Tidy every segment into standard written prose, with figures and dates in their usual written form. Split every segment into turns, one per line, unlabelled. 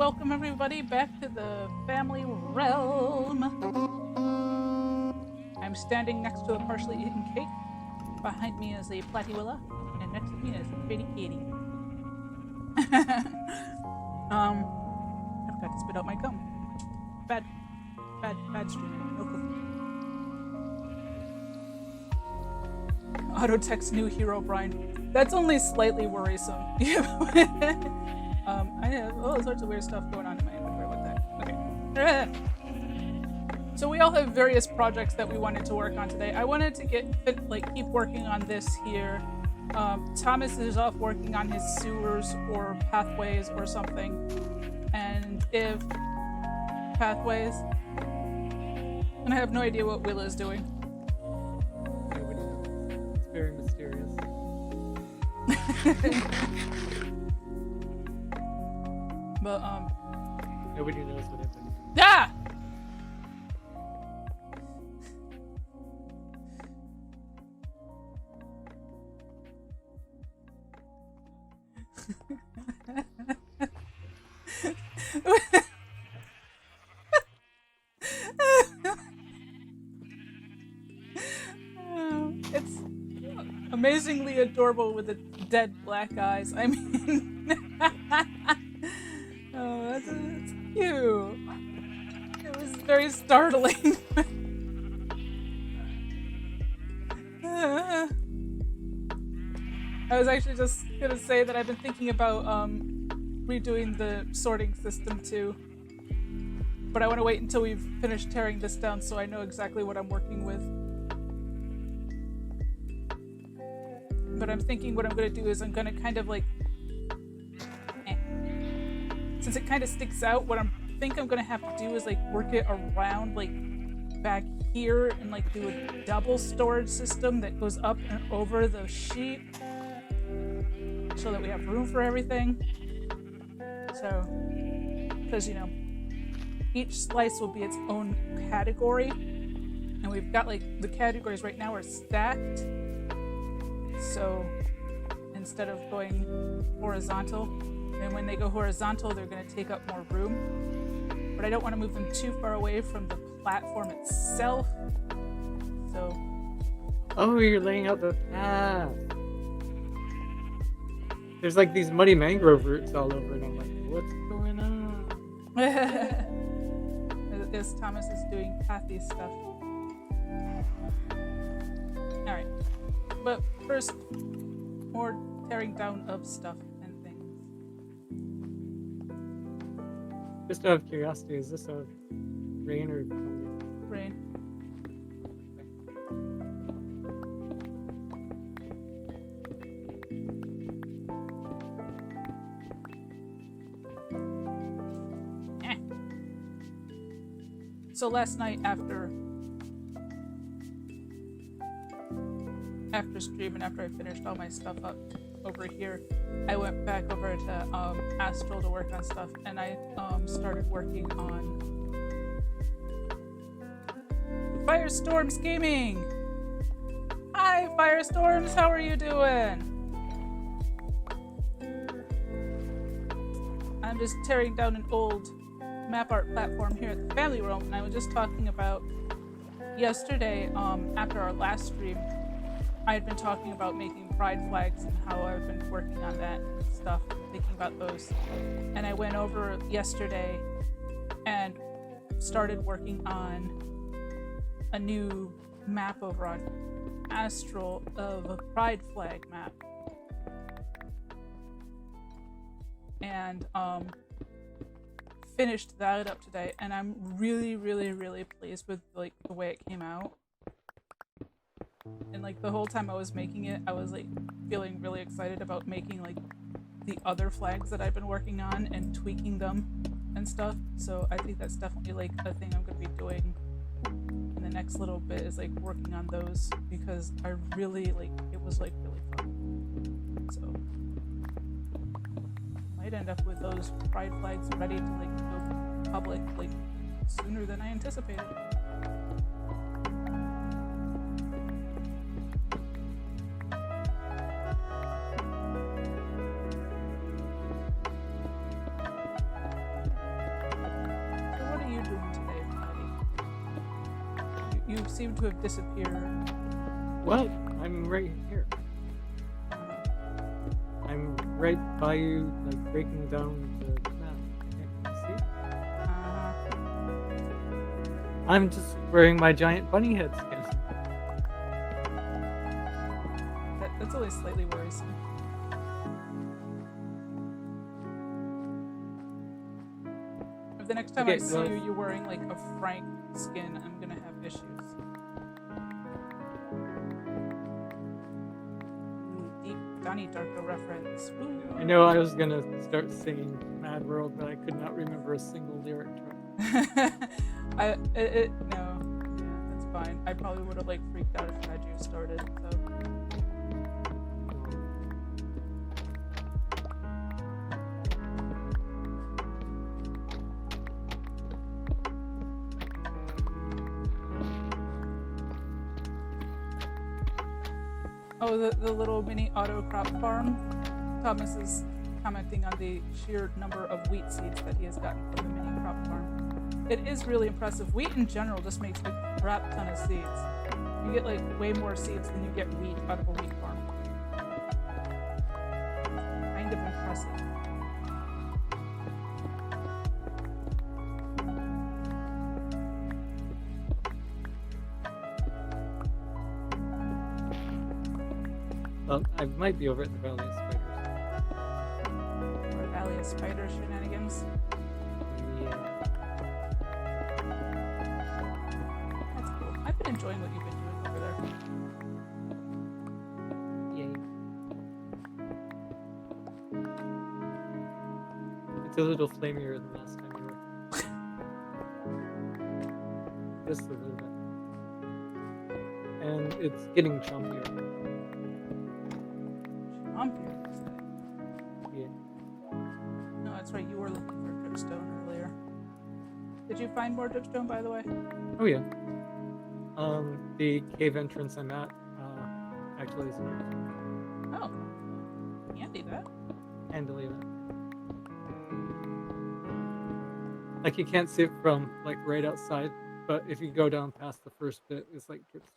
welcome everybody back to the family realm. I'm standing next to a partially eaten cake. Behind me is a Platyzilla, and next to me is a pretty kitty. I've got to spit out my gum. Bad stream. No cooking. Auto text new hero Brian. That's only slightly worrisome. I have all sorts of weird stuff going on in my inventory with that. Okay. So we all have various projects that we wanted to work on today. I wanted to keep working on this here. Thomas is off working on his sewers or pathways or something. And if pathways, and I have no idea what Willa is doing.
Nobody knows. It's very mysterious.
But
nobody knows what it's doing.
Ah! It's amazingly adorable with the dead black eyes. I mean, oh, that's cute. It was very startling. I was actually just gonna say that I've been thinking about redoing the sorting system too. But I want to wait until we've finished tearing this down so I know exactly what I'm working with. But I'm thinking what I'm going to do is I'm going to kind of like... Since it kind of sticks out, what I think I'm going to have to do is like work it around like back here and like do a double storage system that goes up and over the sheet so that we have room for everything. So, because you know, each slice will be its own category, and we've got like the categories right now are stacked. So instead of going horizontal, and when they go horizontal, they're going to take up more room. But I don't want to move them too far away from the platform itself. So.
Oh, you're laying out the path. There's like these muddy mangrove roots all over, and I'm like, what's going on?
As Thomas is doing pathy stuff. Alright. But first, more tearing down of stuff and things.
Just out of curiosity, is this a rain or thunder?
Rain. So last night after stream and after I finished all my stuff up over here, I went back over to Astral to work on stuff, and I started working on Firestorms Gaming. Hi Firestorms, how are you doing? I'm just tearing down an old map art platform here at the family realm, and I was just talking about yesterday after our last stream. I had been talking about making pride flags and how I've been working on that stuff, thinking about those. And I went over yesterday and started working on a new map over on Astral of a pride flag map. And finished that up today, and I'm really pleased with like the way it came out. And like the whole time I was making it, I was like feeling really excited about making like the other flags that I've been working on and tweaking them and stuff. So I think that's definitely like a thing I'm gonna be doing in the next little bit, is like working on those, because I really like it was like really fun. So might end up with those pride flags ready to like go public like sooner than I anticipated. You seem to have disappeared.
What? I'm right here. I'm right by you, like breaking down the map. Can you see? I'm just wearing my giant bunny head skin.
That's always slightly worrisome. If the next time I see you, you're wearing like a Frank skin, I'm gonna have issues. Ooh, deep Donnie Darko reference. Ooh.
I know I was gonna start singing Mad World, but I could not remember a single lyric to it.
No, yeah, that's fine. I probably would have like freaked out if I had you started. So. Oh, the little mini auto crop farm. Thomas is commenting on the sheer number of wheat seeds that he has gotten from the mini crop farm. It is really impressive. Wheat in general just makes a crap ton of seeds. You get like way more seeds than you get wheat out of a wheat farm. Kind of impressive.
I might be over at the Valley of Spiders.
Or Valley of Spiders shenanigans.
Yeah.
That's cool. I've been enjoying what you've been doing over there.
Yay. It's a little flamier than last time you were. Just a little bit. And it's getting chompier. Yeah.
No, that's right. You were looking for dripstone earlier. Did you find more dripstone, by the way?
Oh yeah. The cave entrance I'm at actually is
Oh, handy that.
handily that. Like you can't see it from like right outside, but if you go down past the first bit, it's like dripstone.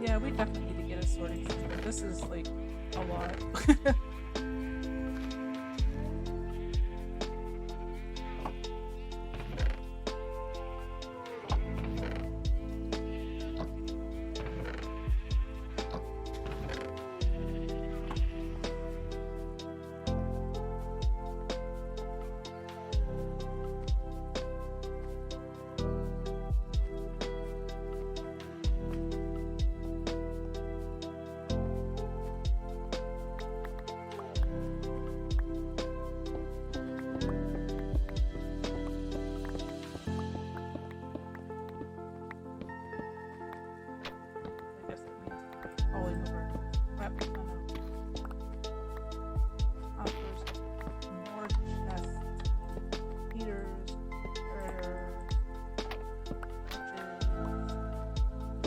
Yeah, we definitely need to get a sorting system. This is like a lot.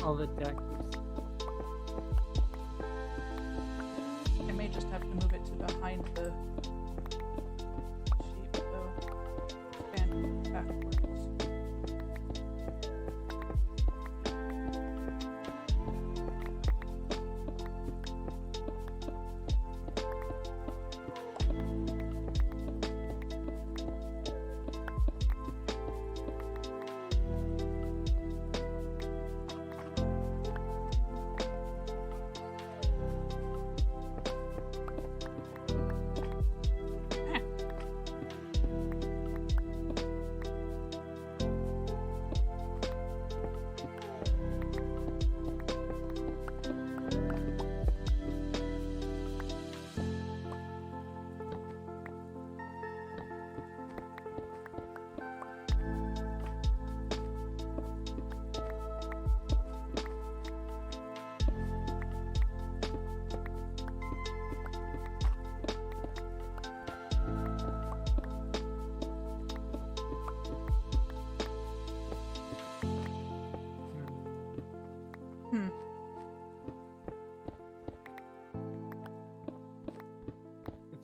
All the deck. I may just have to move it to behind the sheep, though, and backwards.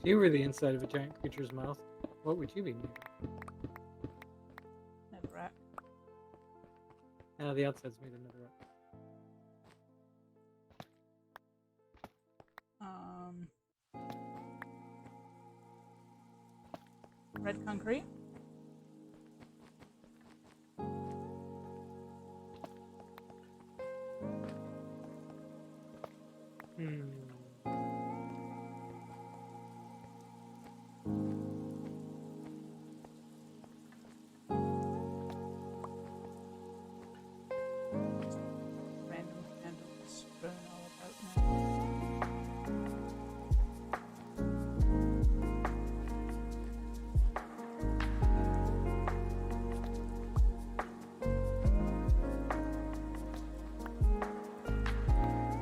If you were the inside of a giant creature's mouth, what would you be made of?
Netherrack.
The outside's made of netherrack.
Red concrete. Random candles thrown all about now.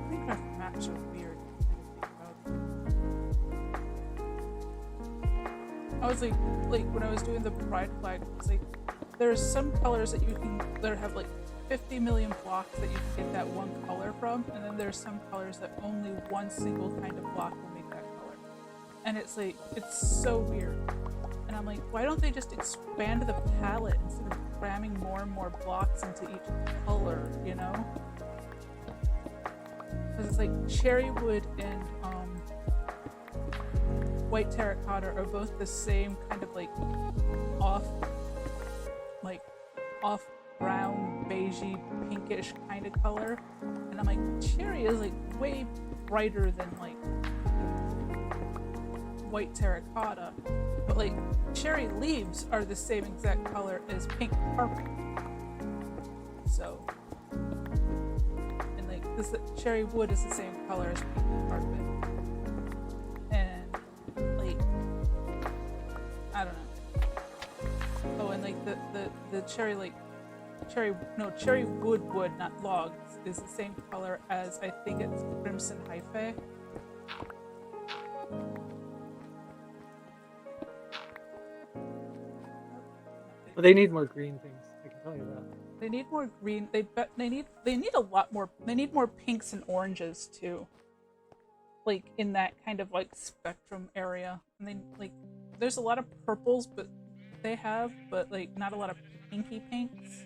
Minecraft maps are weird. I was like when I was doing the pride flag, it was like there's some colors that you can that have like 50 million blocks that you can get that one color from, and then there's some colors that only one single kind of block will make that color. And it's like it's so weird. And I'm like, why don't they just expand the palette instead of cramming more and more blocks into each color, you know? Because it's like cherry wood and white terracotta are both the same kind of like off brown, beigey, pinkish kind of color. And I'm like, cherry is like way brighter than like white terracotta. But like cherry leaves are the same exact color as pink carpet. So, and like this cherry wood is the same color as pink carpet. And like, I don't know. Oh, and like the cherry cherry wood, not logs, is the same color as I think it's crimson hyphae.
Well, they need more green things. I can tell you that.
They need more green. They need a lot more. They need more pinks and oranges too. Like in that kind of like spectrum area. And they like there's a lot of purples, but like not a lot of pinky pinks.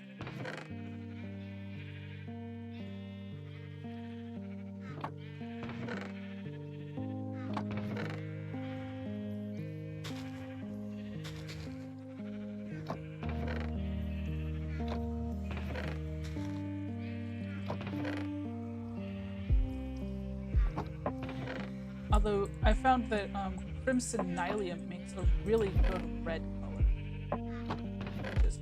Although I found that crimson nylium makes a really good red color. Just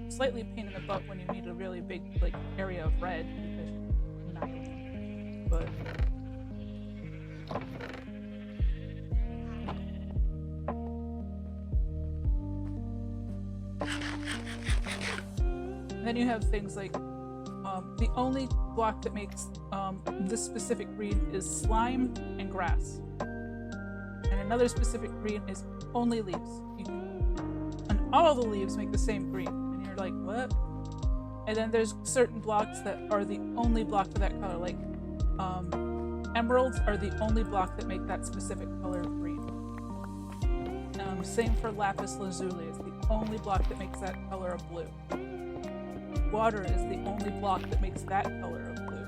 slightly a pain in the butt when you need a really big like area of red because nylium. But and then you have things like the only block that makes this specific green is slime and grass. And another specific green is only leaves. And all the leaves make the same green. And you're like, what? And then there's certain blocks that are the only block for that color. Like emeralds are the only block that make that specific color of green. Same for lapis lazuli. It's the only block that makes that color of blue. Water is the only block that makes that color of blue.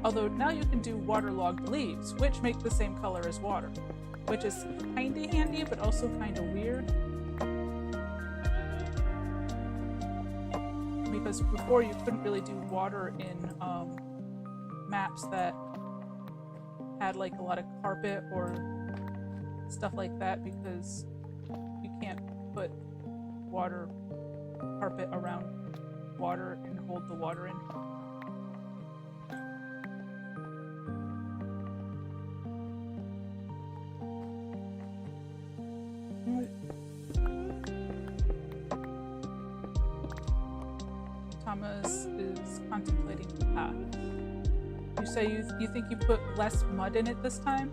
Although now you can do waterlogged leaves, which make the same color as water, which is kinda handy, but also kinda weird. Because before you couldn't really do water in maps that had like a lot of carpet or stuff like that, because you can't put water carpet around water and hold the water in. Thomas is contemplating the path. You say you think you put less mud in it this time?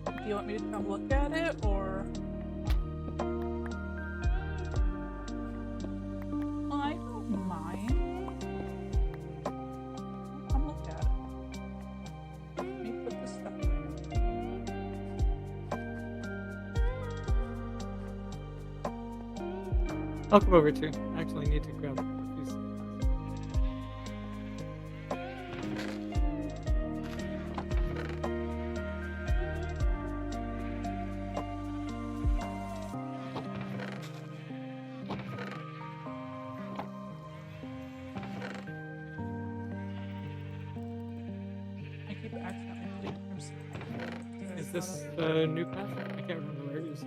Do you want me to come look at it, or? Well, I don't
I'll come over too. I actually need to grab a few supplies.
I keep accidentally putting crimson.
Is this the new path? I can't remember where it is.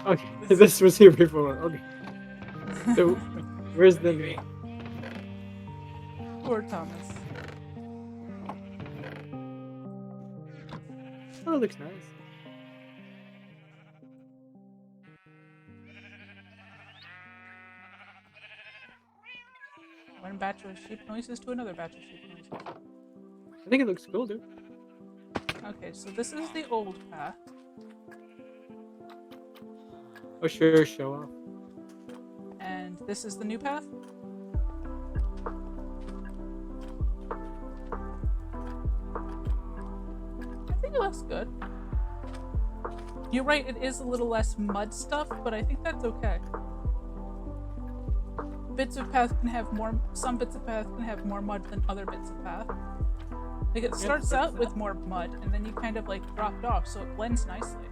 Okay, this was here before. Okay. So, where's the new?
Poor Thomas.
Oh, it looks nice.
One batch of sheep noises to another batch of sheep noises.
I think it looks cool, dude.
Okay, so this is the old path.
Oh, sure, show off.
And this is the new path. I think it looks good. You're right, it is a little less mud stuff, but I think that's okay. Bits of path can have more, some bits of path can have more mud than other bits of path. Like it starts out with more mud and then you kind of like dropped off, so it blends nicely.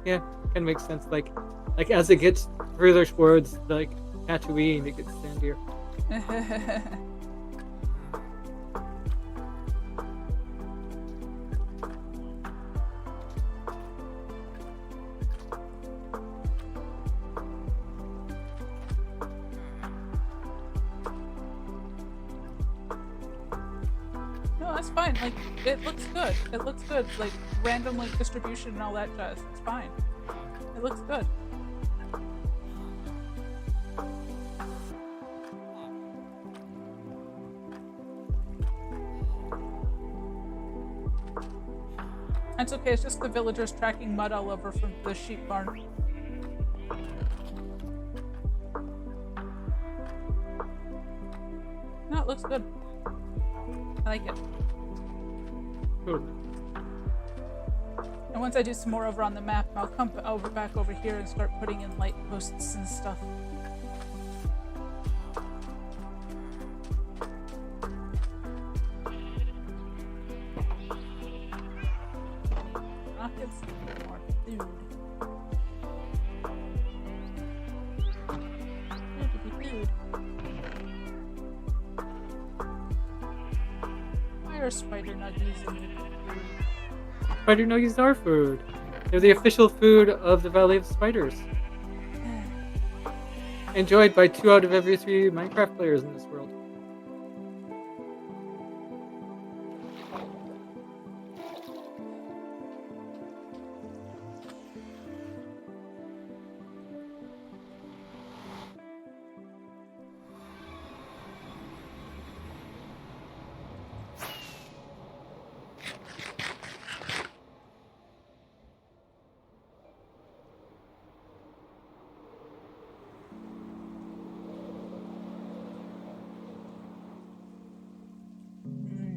Yeah, kind of makes sense. Like as it gets further towards like Tatooine, it gets sandier.
No, that's fine. Like, it looks good. It looks good. Like, random, like, distribution and all that jazz. It's fine. It looks good. That's okay. It's just the villagers tracking mud all over from the sheep barn. No, it looks good. I like it.
Cool.
And once I do some more over on the map, I'll come back over here and start putting in light posts and stuff. Rockets, more food. Food. Why are spider nuggies in the food?
Spider nuggies are food. They're the official food of the Valley of Spiders. Enjoyed by 2 out of every 3 Minecraft players in this world.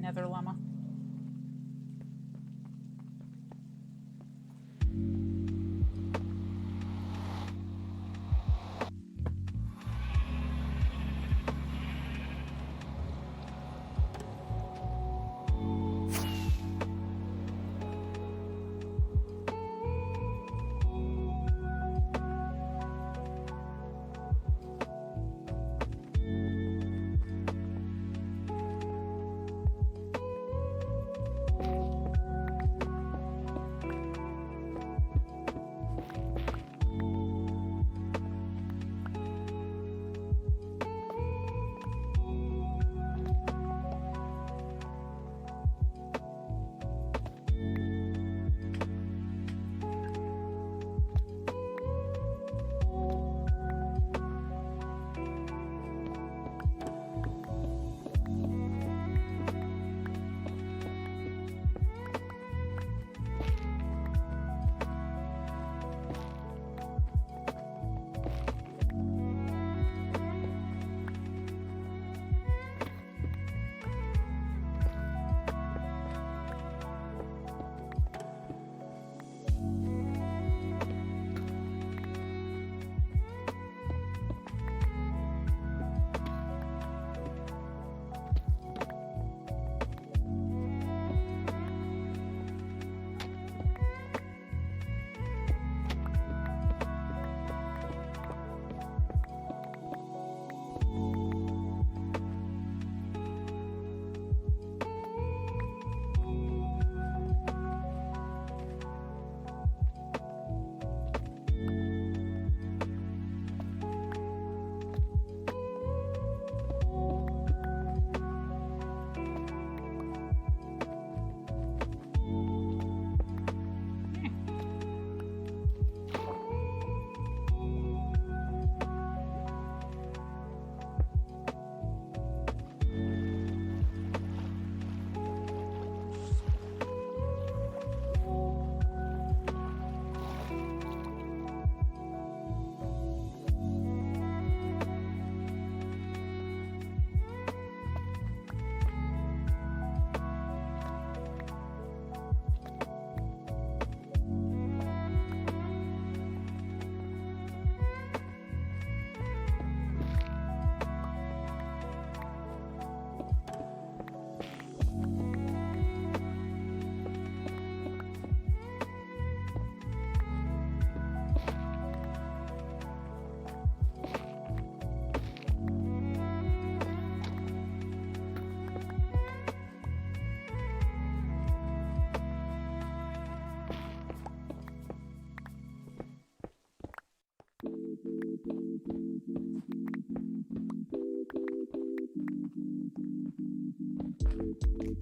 Nether llama.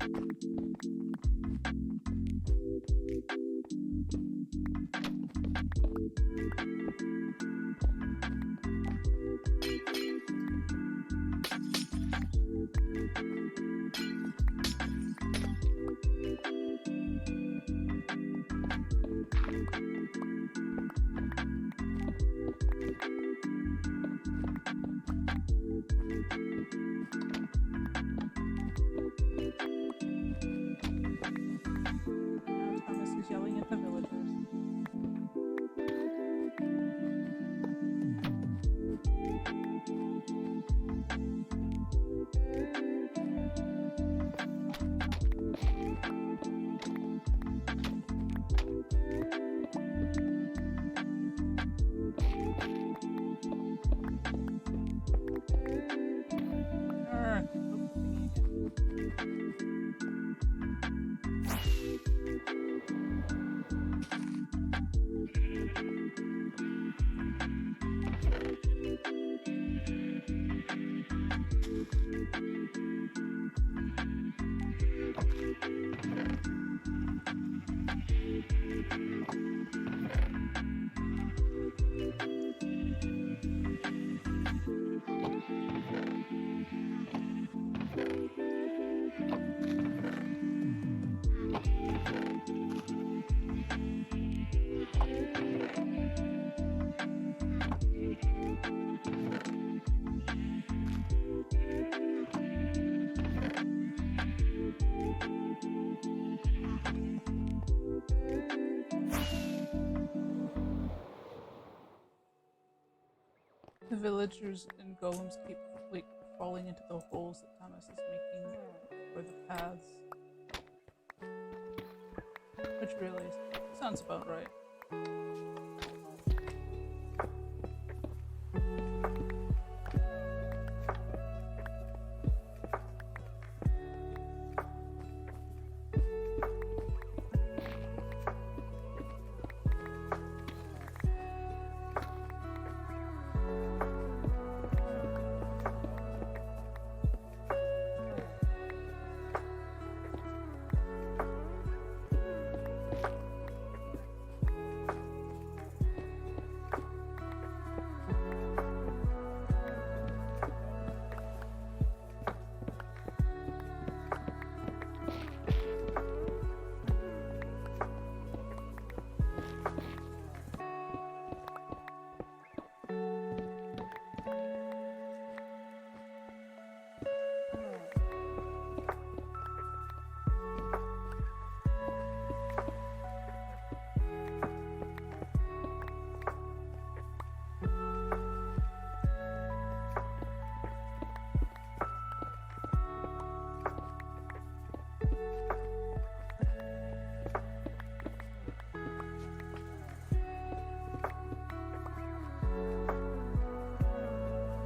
Now Thomas is yelling at the villagers. Arr, broke the thingy again. The villagers and golems keep like falling into the holes that Thomas is making for the paths. Which really sounds about right.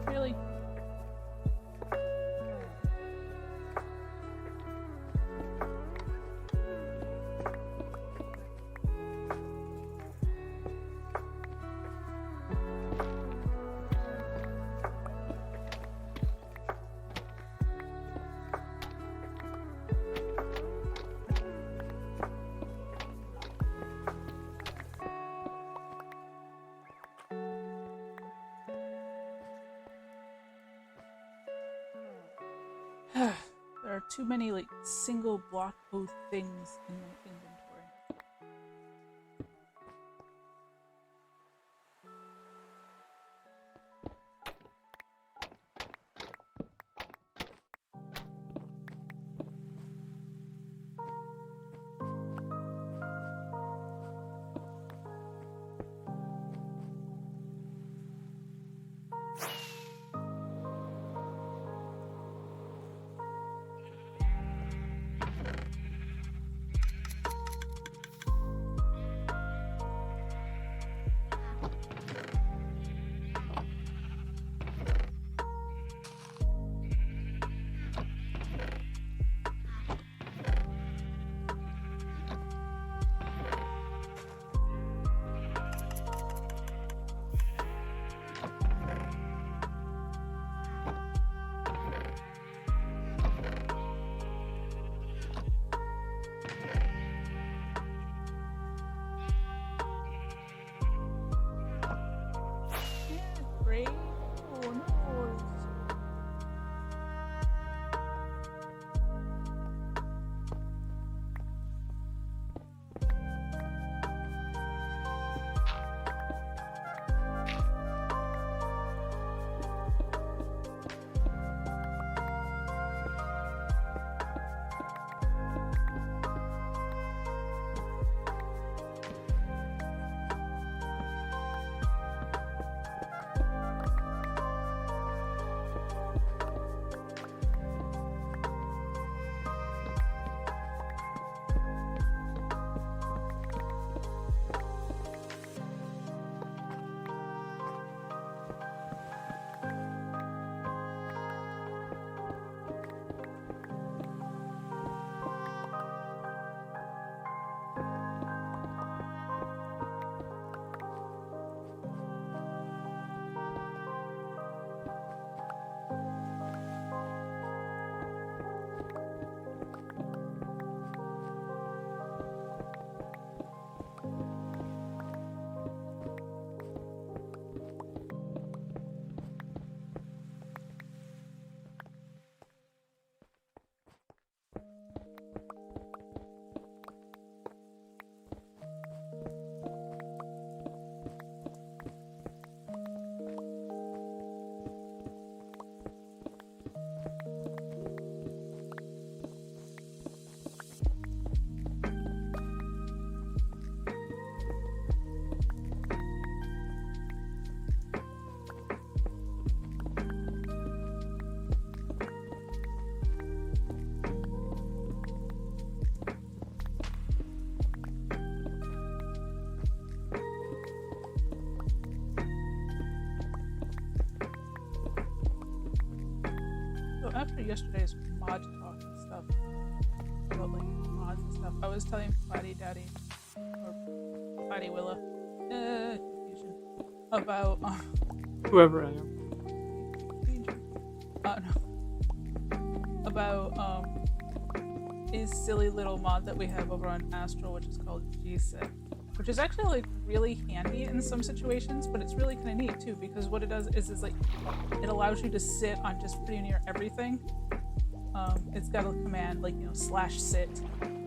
Really? There are too many like single block both things in my inventory. after yesterday's mod talk and stuff, about like mods and stuff, I was telling Claddy Daddy, or Claddy Willa, confusion, about,
Whoever I am.
no. About, a silly little mod that we have over on Astral, which is called G-Sit, which is actually like really handy in some situations, but it's really kind of neat too, because what it does is like it allows you to sit on just pretty near everything. It's got a command like, you know, /sit,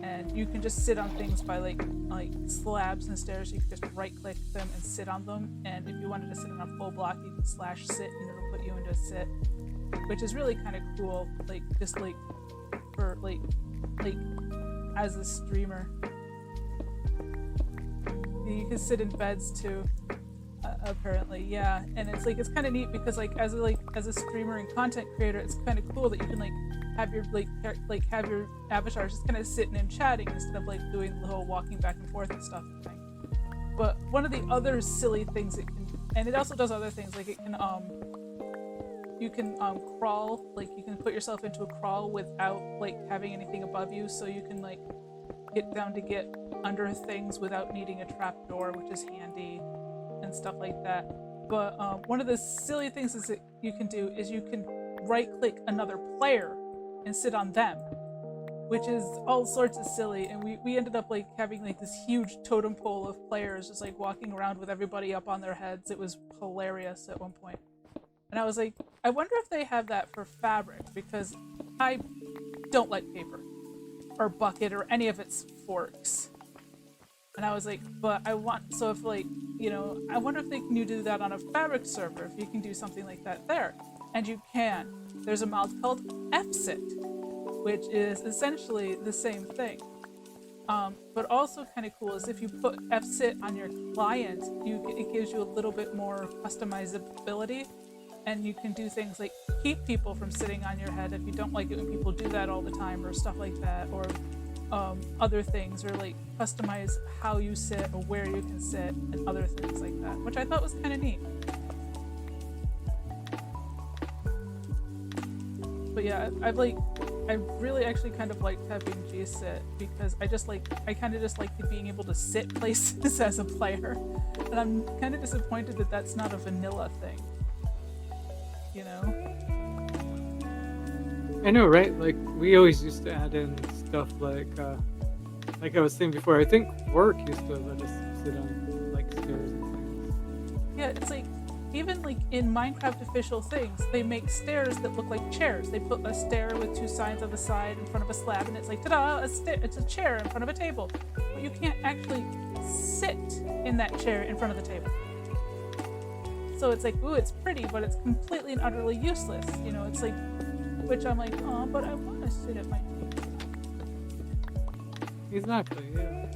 and you can just sit on things by like slabs and stairs. You can just right click them and sit on them, and if you wanted to sit on a full block, you can /sit and it'll put you into a sit, which is really kind of cool, like just like for like as a streamer. You can sit in beds too, apparently, yeah. And it's like, it's kind of neat because like as a streamer and content creator, it's kind of cool that you can like have your have your avatar just kind of sitting and chatting instead of like doing the whole walking back and forth and stuff thing. But one of the other silly things it can, and it also does other things, like it can you can crawl, like you can put yourself into a crawl without like having anything above you, so you can like get down to get under things without needing a trapdoor, which is handy and stuff like that. But one of the silly things is that you can do is you can right click another player and sit on them, which is all sorts of silly. And we ended up like having like this huge totem pole of players just like walking around with everybody up on their heads. It was hilarious at one point. And I was like, I wonder if they have that for Fabric, because I don't like paper or bucket or any of its forks. And I was like, but I want, so if like, you know, I wonder if they can do that on a Fabric server, if you can do something like that there. And you can. There's a mod called FSit, which is essentially the same thing. But also kind of cool is if you put FSit on your client, it gives you a little bit more customizability. And you can do things like keep people from sitting on your head if you don't like it when people do that all the time or stuff like that, or other things, or like customize how you sit or where you can sit and other things like that, which I thought was kind of neat. But yeah, I really actually kind of liked having G-Sit, because I kind of just like being able to sit places as a player, and I'm kind of disappointed that that's not a vanilla thing. You know?
I know, right? Like, we always used to add in stuff like I was saying before, I think work used to let us sit on, like, stairs and things.
Yeah, it's like, even like in Minecraft official things, they make stairs that look like chairs. They put a stair with two signs on the side in front of a slab, and it's like, ta-da, it's a chair in front of a table. But you can't actually sit in that chair in front of the table. So it's like, ooh, it's pretty, but it's completely and utterly useless. You know, it's like, which I'm like, oh, but I want to sit at my table.
Exactly, yeah.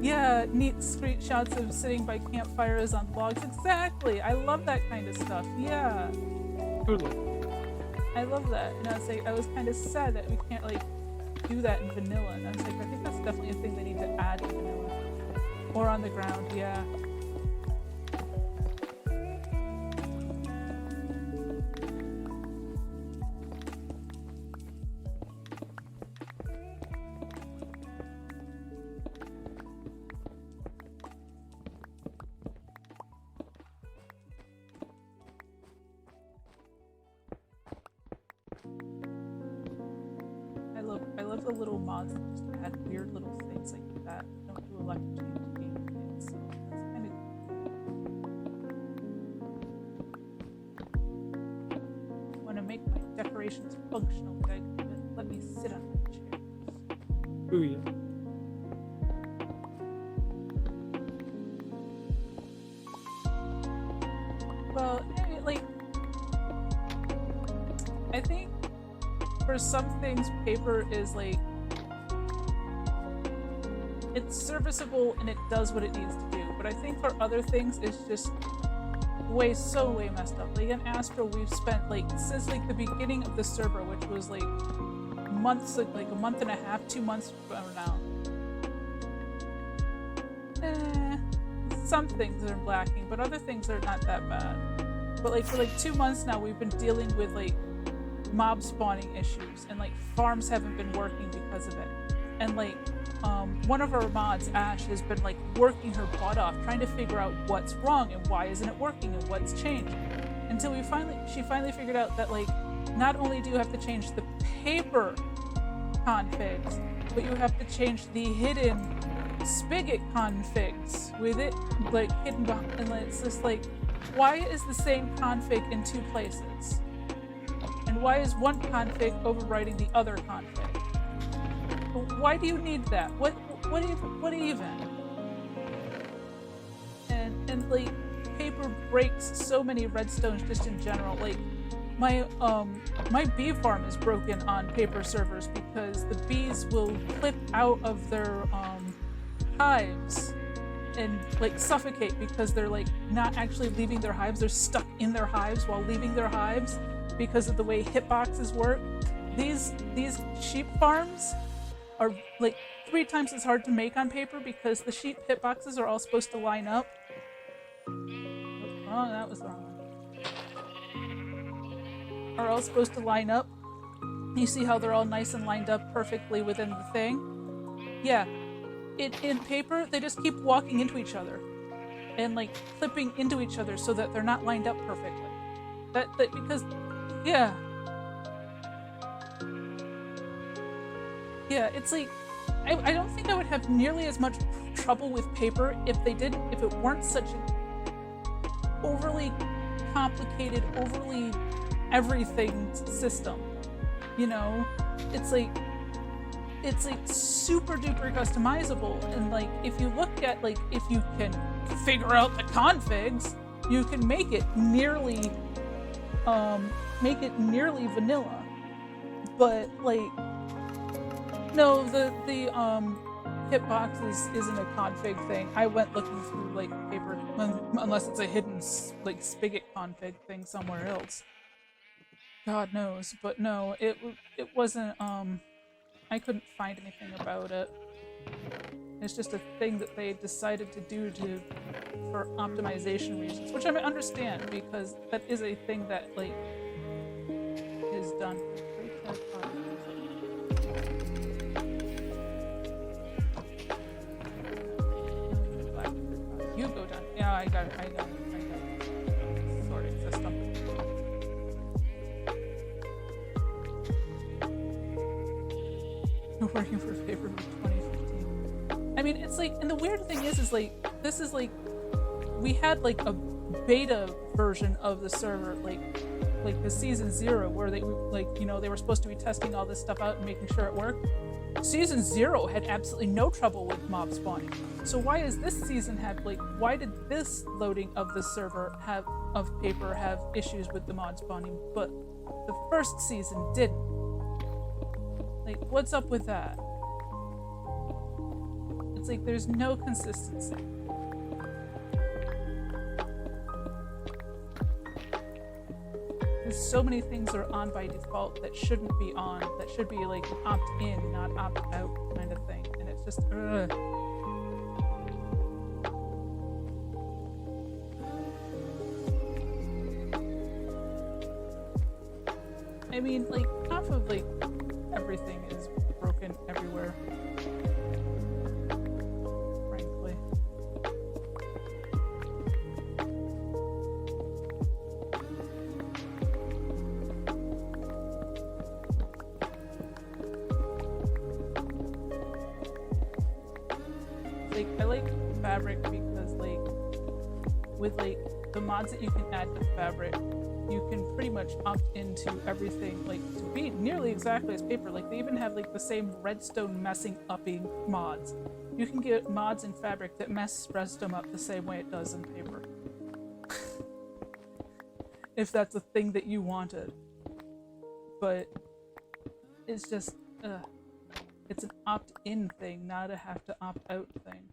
Yeah, neat screenshots of sitting by campfires on logs. Exactly. I love that kind of stuff. Yeah.
Totally.
I love that. And I was like, I was kind of sad that we can't like do that in vanilla. And I was like, I think that's definitely a thing they need to add in vanilla. Or on the ground, yeah. I love the little mods that just add weird little things like that. Don't do a lot of change game things, so that's kind of cool. I want to make my decorations functional, but let me sit on my chairs.
Ooh, yeah.
Well, like, I think for some things, paper is like, it's serviceable and it does what it needs to do. But I think for other things, it's just way messed up. Like in Astro, we've spent like since like the beginning of the server, which was like months, like a month and a half, 2 months from now. Some things are lacking, but other things are not that bad. but like for like 2 months now, we've been dealing with like mob spawning issues, and like farms haven't been working because of it. And like one of our mods, Ash, has been like working her butt off trying to figure out what's wrong and why isn't it working and what's changed. Until she finally figured out that like not only do you have to change the paper configs, but you have to change the hidden spigot configs with it like hidden behind. And it's just like, why is the same config in 2 places? And why is one config overriding the other config? Why do you need that? What even? And like paper breaks so many redstones just in general. Like my bee farm is broken on paper servers because the bees will clip out of their hives and like suffocate because they're like not actually leaving their hives. They're stuck in their hives while leaving their hives because of the way hitboxes work. These sheep farms are like 3 times as hard to make on paper because the sheep hitboxes are all supposed to line up. Oh, that was the wrong one. Are all supposed to line up. You see how they're all nice and lined up perfectly within the thing? Yeah. In paper, they just keep walking into each other and like clipping into each other so that they're not lined up perfectly. That because, yeah. Yeah, it's like, I don't think I would have nearly as much trouble with paper if it weren't such an overly complicated, overly everything system. You know? It's like super duper customizable, and like if you look at like if you can figure out the configs, you can make it nearly vanilla. But like no, the hitbox isn't a config thing. I went looking through like paper, unless it's a hidden like spigot config thing somewhere else. God knows, but no, it wasn't. I couldn't find anything about it. It's just a thing that they decided to do for optimization reasons, which I understand because that is a thing that like is done. You go down. Yeah, I got it. Sorting system. Working for Favor in 2015. I mean, it's like, and the weird thing is like, this is like, we had like a beta version of the server, like the season 0, where they like, you know, they were supposed to be testing all this stuff out and making sure it worked. Season 0 had absolutely no trouble with mob spawning. So why is this season why did this loading of the server of paper have issues with the mod spawning, but the first season didn't? Like, what's up with that? It's like there's no consistency. There's so many things that are on by default that shouldn't be on, that should be like an opt-in, not opt-out kind of thing. And it's just, ugh. I mean, like, half of like everything is broken everywhere. Frankly. Like, I like Fabric because like with like the mods that you can add to Fabric, you can pretty much opt into everything, like to be nearly exactly as paper. Like they even have like the same redstone messing upping mods. You can get mods in Fabric that mess redstone up the same way it does in paper. If that's a thing that you wanted. But it's just, it's an opt-in thing, not a have to opt-out thing.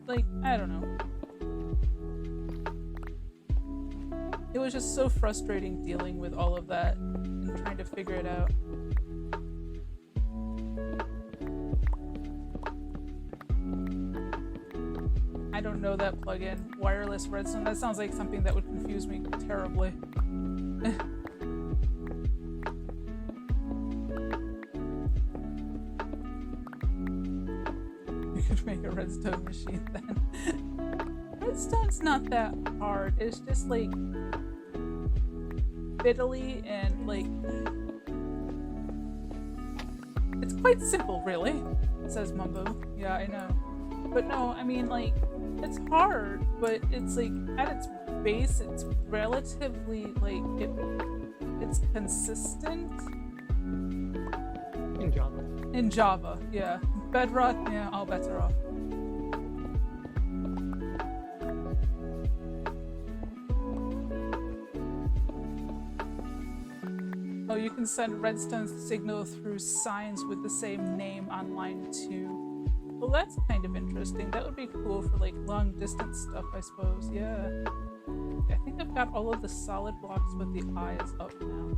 Like, I don't know. It was just so frustrating dealing with all of that and trying to figure it out. I don't know that plugin. Wireless redstone. That sounds like something that would confuse me terribly. You could make a redstone machine then. Redstone's not that hard. It's just like fiddly and like it's quite simple, really, says Mumbo. Yeah, I know. But no, I mean, like, it's hard, but it's like at its base, it's relatively like it's consistent.
In Java.
In Java, yeah. Bedrock, yeah, all bets are off. Oh, you can send redstone signal through signs with the same name on line 2. Well, that's kind of interesting. That would be cool for like long distance stuff, I suppose. Yeah. I think I've got all of the solid blocks with the eyes up now.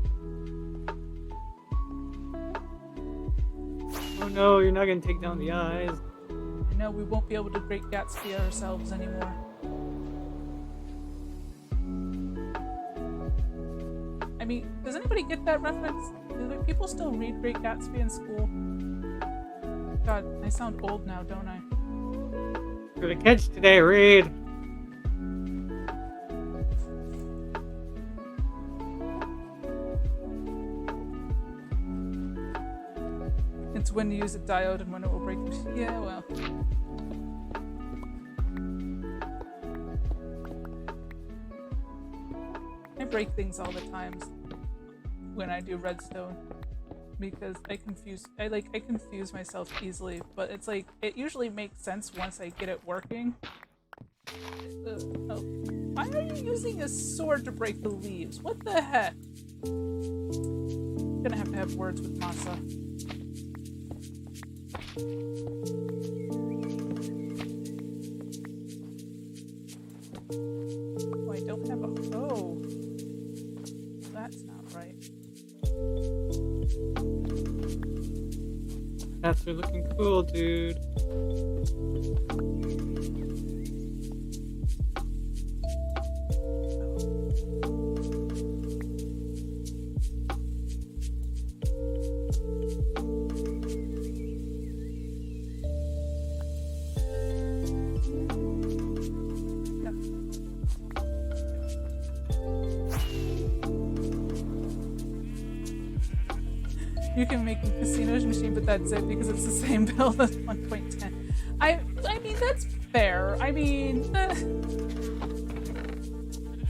Oh no, you're not gonna take down the eyes.
I know we won't be able to Great Gatsby ourselves anymore. I mean, does anybody get that reference? Do people still read Great Gatsby in school? God, I sound old now, don't I?
For the kids today, read.
It's when to use a diode and when it will break. Yeah, well. I break things all the times when I do redstone. Because I confuse myself easily, but it's like it usually makes sense once I get it working. Oh. Why are you using a sword to break the leaves? What the heck? I'm gonna have words with Masa. Oh, I don't have a. Oh, that's not right.
Paths are looking cool, dude.
You can make a casino's machine, but that's it because it's the same build as 1.10. I mean that's fair. I mean,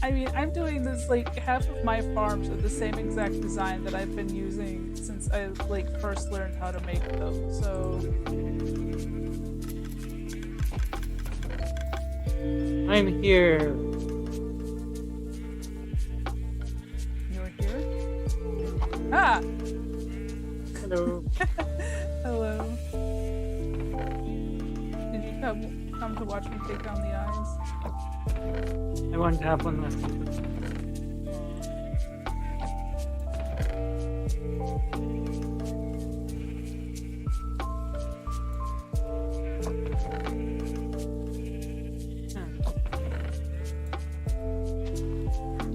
I'm doing this like half of my farms are the same exact design that I've been using since I like first learned how to make them. So
I'm here.
you're here. Ah.
Hello.
Hello. Did you come to watch me take down the eyes?
I wanted to have one last time.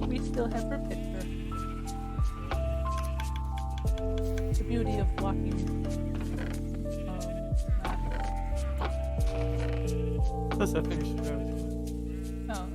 We still have her picture. The beauty of blocking.
Plus I finished it early.
Oh.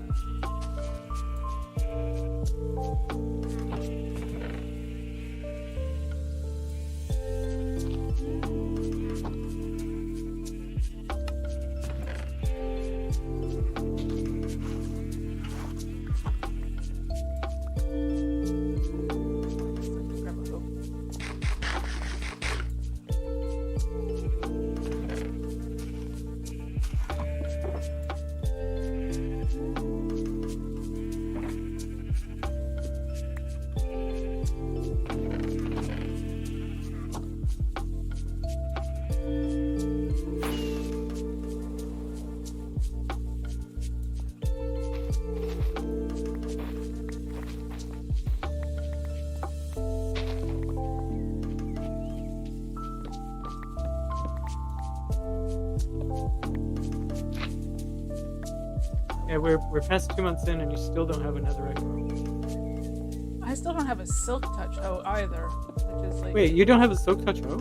Yeah, we're past 2 months in, and you still don't have a netherite hoe.
I still don't have a silk touch hoe either, which is like.
Wait, you don't have a silk touch hoe?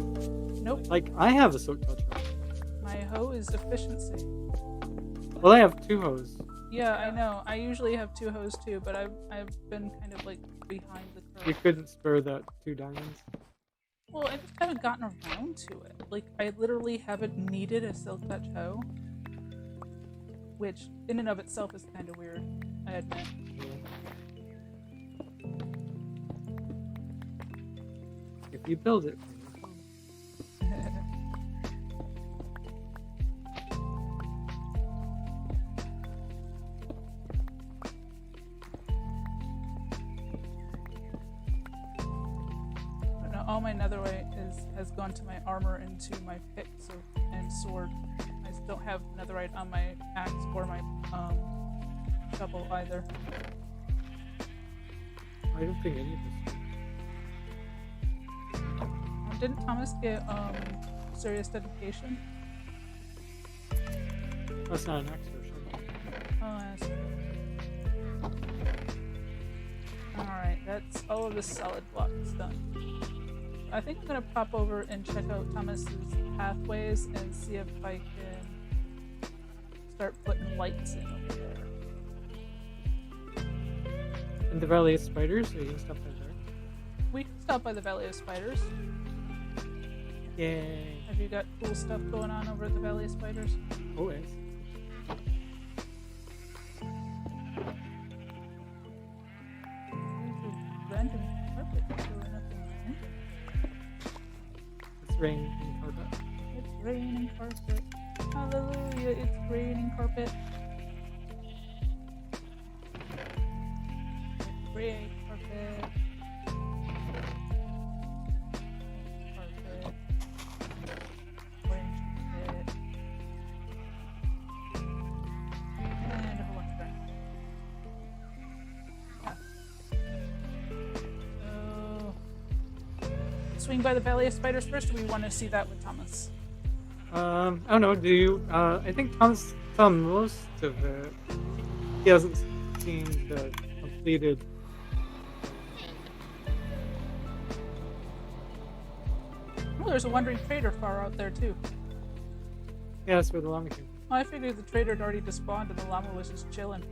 Nope.
Like I have a silk touch hoe.
My hoe is efficiency.
Well, I have 2 hoes.
Yeah, I know. I usually have 2 hoes too, but I've been kind of like behind the curve.
You couldn't spare that 2 diamonds.
Well, I just haven't gotten around to it. Like, I literally haven't needed a silk touch hoe, which in and of itself is kind of weird, I admit.
If you build it.
All my netherite has gone to my armor and to my pick and sword. I don't have netherite on my axe or my shovel either.
I don't think any of this.
Didn't Thomas get serious dedication?
That's not an axe or something.
Oh, that's alright, that's all of the solid blocks done. I think I'm gonna pop over and check out Thomas's pathways and see if I can start putting lights in over there.
In the Valley of Spiders, are you gonna stop by there?
We can stop by the Valley of Spiders.
Yay.
Have you got cool stuff going on over at the Valley of Spiders?
Always.
Random carpet showing up in there.
It's raining carpet.
It's raining carpet. Hallelujah, it's raining carpet. It's raining carpet. Carpet. Orange carpet. And a whole bunch of rain. Swing by the Valley of Spiders first, or we want to see that with Thomas?
I don't know, do you, I think Thomas saw most of it. He hasn't seen the completed.
Oh, there's a wandering trader far out there, too.
Yeah, that's where the llama came
Oh, I figured the trader had already despawned and the llama was just chilling.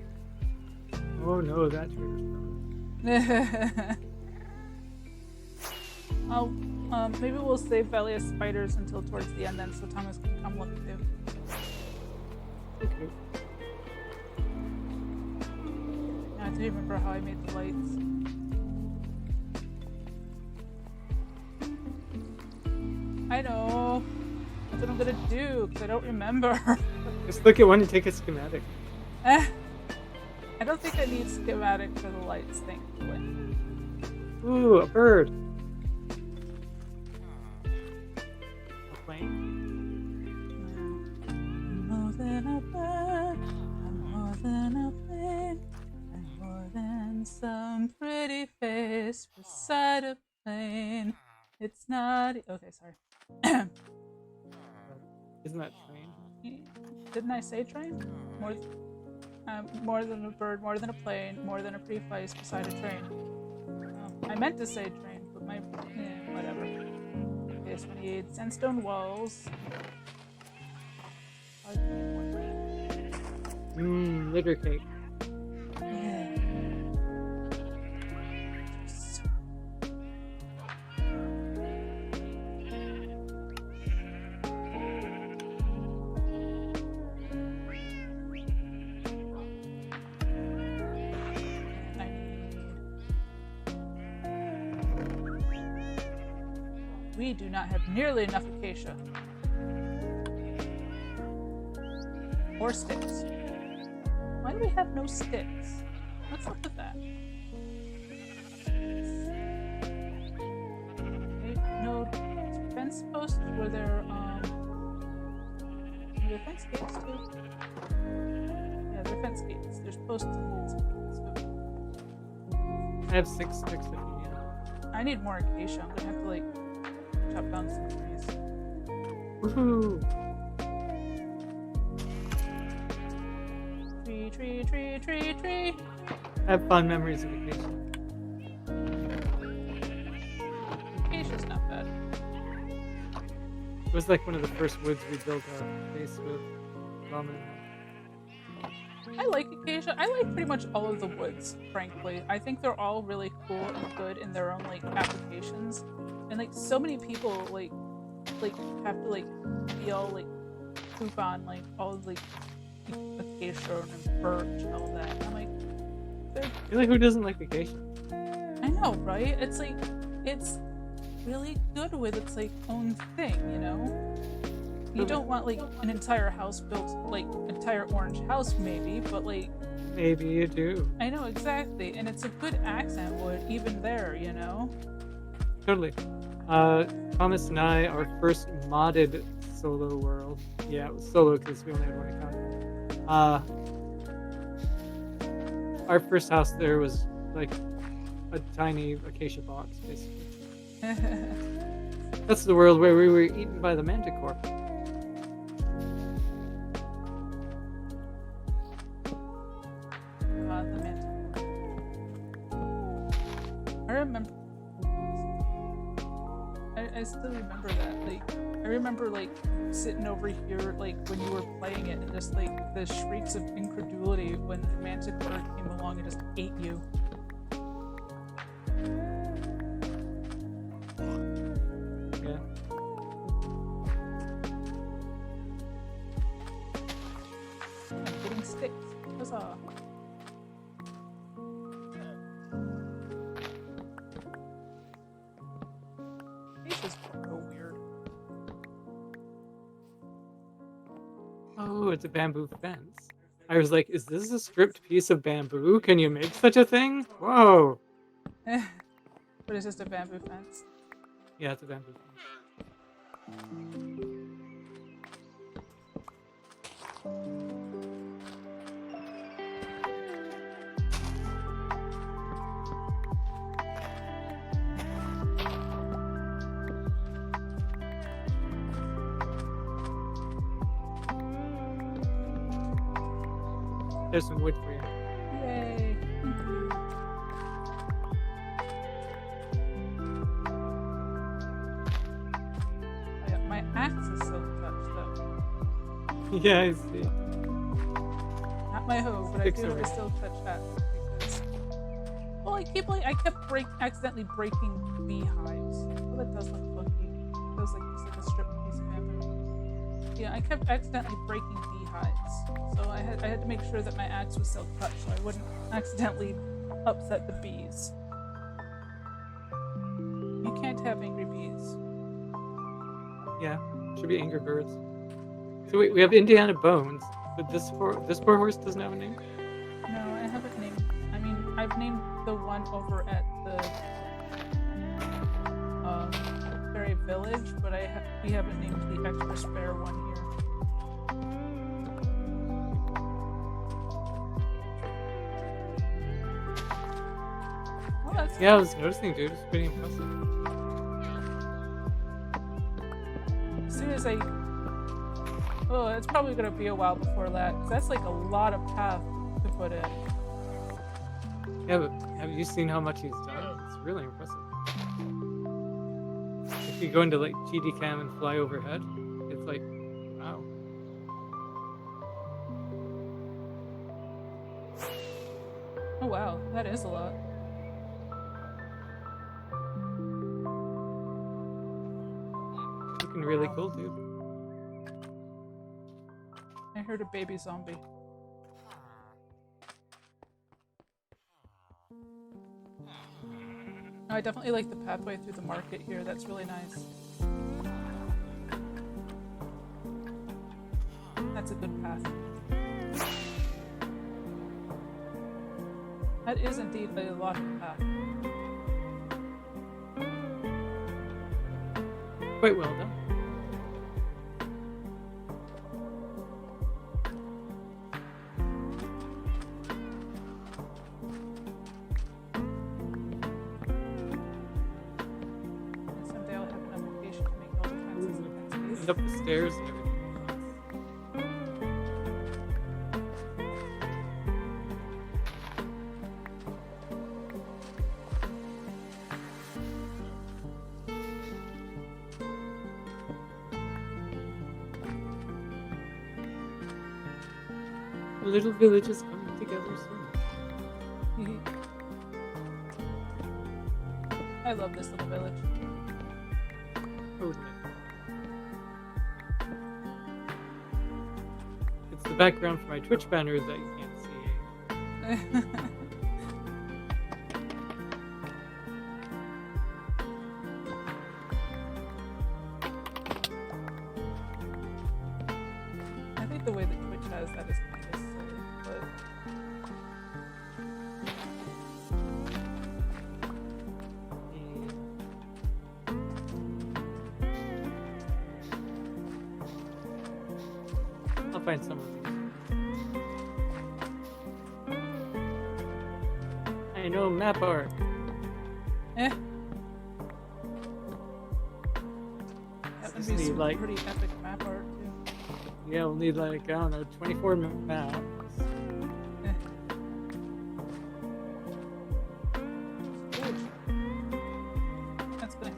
from. Oh no, that trader's gone.
Maybe we'll save Valley of Spiders until towards the end then, so Thomas can come look too.
Okay.
I have to remember how I made the lights. I know. That's what I'm gonna do, because I don't remember.
Just look at one and take a schematic.
I don't think I need schematic for the lights, thankfully.
Ooh, a bird. A plane.
I'm more than a bird, I'm more than a plane, I'm more than some pretty face beside a plane. It's not. Okay, sorry.
Isn't that train?
Didn't I say train? More than a bird, more than a plane, more than a pretty face beside a train. I meant to say train, but whatever. Okay, so we need sandstone walls.
Litter cake.
Yeah. We do not have nearly enough acacia. Or sticks. Why do we have no sticks? Let's look at that. Okay, no fence posts. Were there fence gates too? Yeah, they're fence gates. There's posts and gates.
I have 6 sticks if you need it.
I need more acacia. I'm gonna have to chop down some trees.
Woohoo!
Tree Tree, tree, tree, tree, tree.
I have fond memories of acacia.
Acacia's not bad.
It was like one of the first woods we built our base with. Ramen.
I like acacia. I like pretty much all of the woods, frankly. I think they're all really cool and good in their own like applications. And like so many people like have to like feel like poop on like all of like acacia and birch and all that. And I'm like,
You're like, who doesn't like acacia?
I know, right? It's like it's really good with its like own thing, you know? You don't want like an entire house built like entire orange house maybe, but like
maybe you do.
I know exactly, and it's a good accent wood even there, you know?
Totally. Thomas and I, our first modded solo world. Yeah, it was solo because we only had one account. Our first house there was like a tiny acacia box, basically. That's the world where we were eaten by the manticore.
The manticore. I remember. I still remember that. Like, I remember like sitting over here, like when you were playing it, and just like the shrieks of incredulity when the manticore came along and just ate you.
Yeah.
I'm getting sticks. Huzzah. Acacia's so weird.
Oh, it's a bamboo fence. I was like, is this a stripped piece of bamboo? Can you make such a thing? Whoa.
But it's just a bamboo fence.
Yeah, it's a bamboo fence. There's some wood for you.
Yay! Oh, yeah, my axe is silk touch though.
Yeah, I see.
Not my hoe, but I do have a silk touch axe because. Well, I kept accidentally breaking beehives. Oh, that does look funky. It feels like just like a stripped piece of bamboo. Yeah, I kept accidentally breaking beehives, so I had to make sure that my axe was silk touch so I wouldn't accidentally upset the bees. You can't have angry bees.
Yeah, should be Angry Birds. So wait, we have Indiana Bones, but this poor horse doesn't have a name?
No, I haven't named. I mean, I've named the one over at the Fairy Village, but we haven't named the extra spare one here. Well,
Yeah, I was noticing, dude. It's pretty impressive.
as soon as oh, it's probably gonna be a while before that, 'cause that's like a lot of path to put in.
Yeah, but have you seen how much he's done? It's really impressive. If you go into like GD cam and fly overhead, it's like, wow.
Oh wow, that is a lot.
Looking really cool, dude.
I heard a baby zombie. Oh, I definitely like the pathway through the market here. That's really nice. That's a good path. That is indeed a lot of path.
Quite well done.
Someday I'll have enough vacation to make all the fences and fences.
And up the stairs and everything. little village is coming together soon.
I love this little village.
Oh, it's the background for my Twitch banner that you can't see.
I think the way that Twitch has that is kind of silly, but
I'll find some of these. I know map art.
that would
Just
be
need,
some
like-
pretty epic map art too.
Yeah, we'll need like, I don't know, 24 maps.
Cool. That's gonna.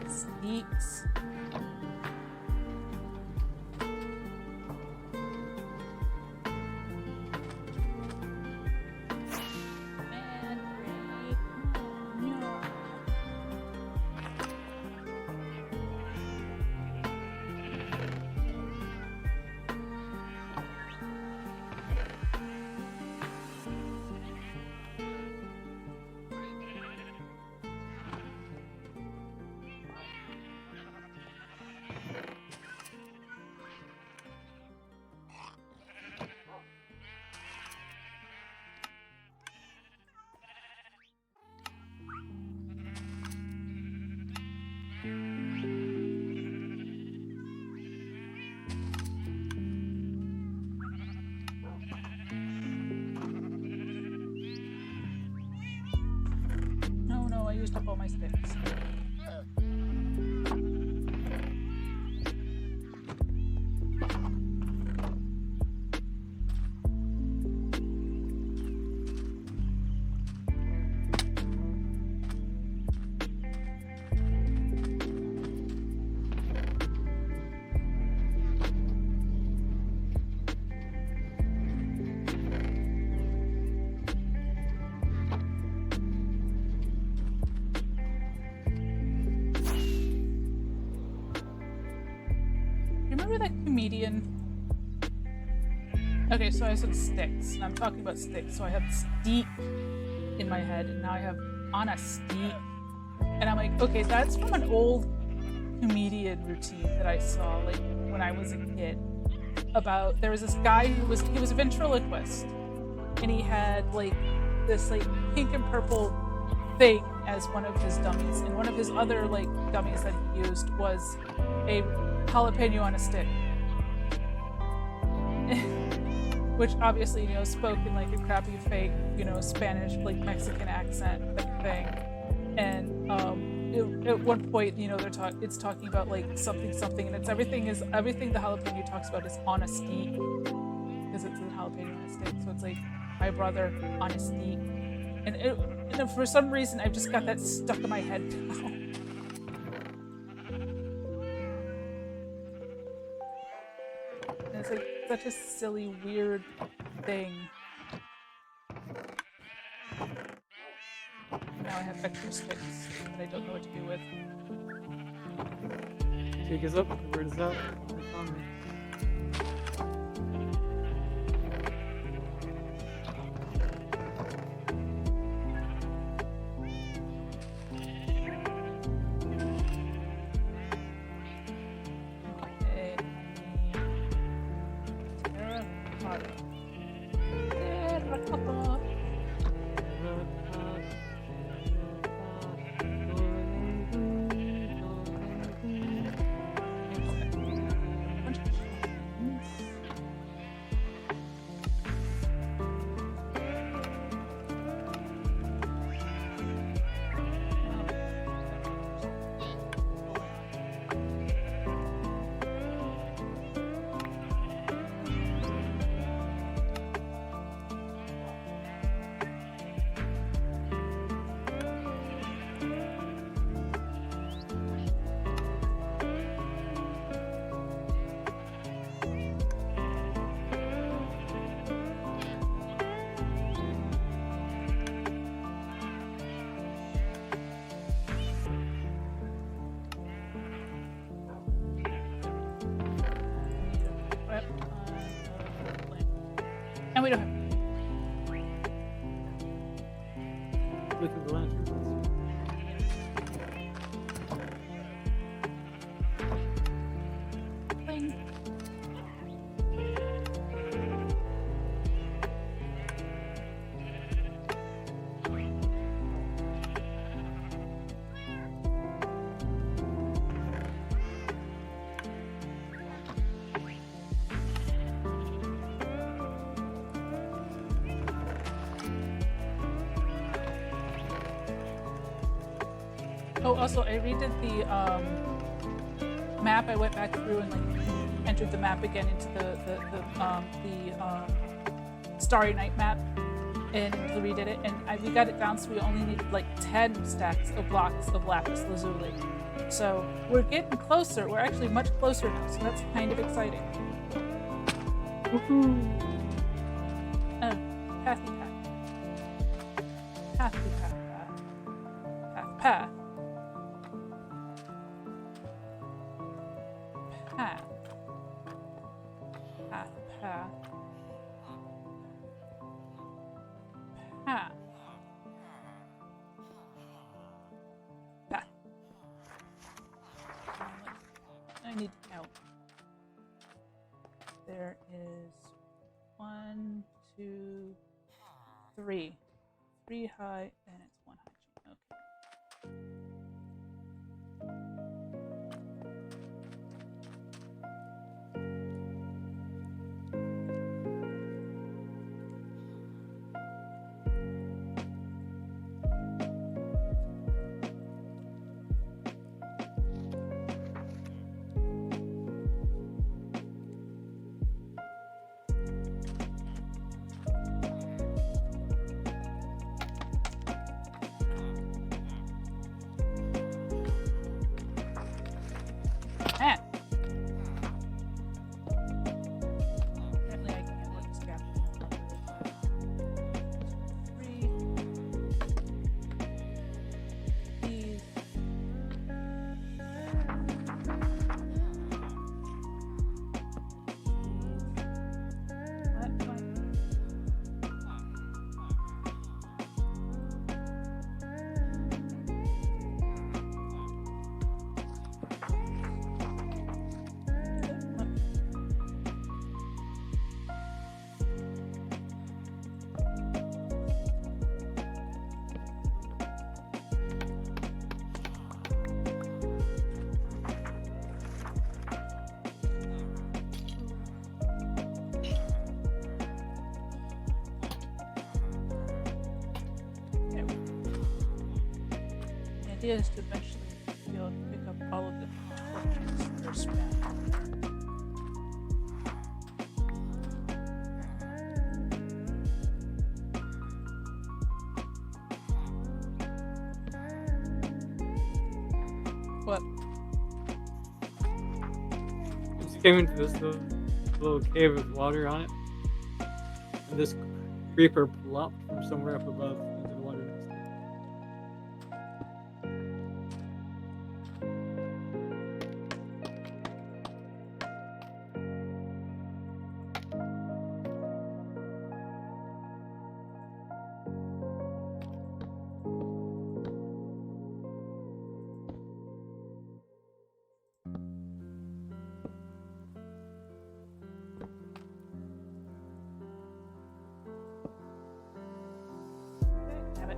Sneaks. And break. No. No, I used up all my sticks. Remember that comedian? Okay, so I said sticks, and I'm talking about sticks. So I had steak in my head, and now I have on a steak. And I'm like, okay, that's from an old comedian routine that I saw, like when I was a kid. About there was this guy he was a ventriloquist, and he had like this like pink and purple thing as one of his dummies, and one of his other like dummies that he used was a jalapeno on a stick. Which obviously, spoke in like a crappy fake, Spanish, like Mexican accent type thing. And at one point, it's talking about like something, and everything the jalapeno talks about is on a steak, because it's a jalapeno on a stick. So it's like my brother on a steak, and for some reason I've just got that stuck in my head now. And it's like such a silly, weird thing. Now I have extra sticks that I don't know what to do with.
Take us up. Where's that?
Okay, terracotta. Terracotta. we don't have.
Look at the lantern.
Cling. Oh, also, I redid the map. I went back through and like entered the map again into the Starry Night map and redid it. And we got it down so we only needed like 10 stacks of blocks of lapis lazuli. So we're getting closer. We're actually much closer now. So that's kind of exciting.
Woohoo!
Pathy path. Pathy path. Path path. Path. Path path. Path. Path. I need to count. There is 1, 2, 3. 3 high and it's 1 high. Okay. Apparently I can't work scaffolding. 3. These. What? The idea is to eventually be able to pick up all of the torches that are spent. What?
I just came into this little cave with water on it, and this creeper plopped from somewhere up above into the water next to it.
Have it.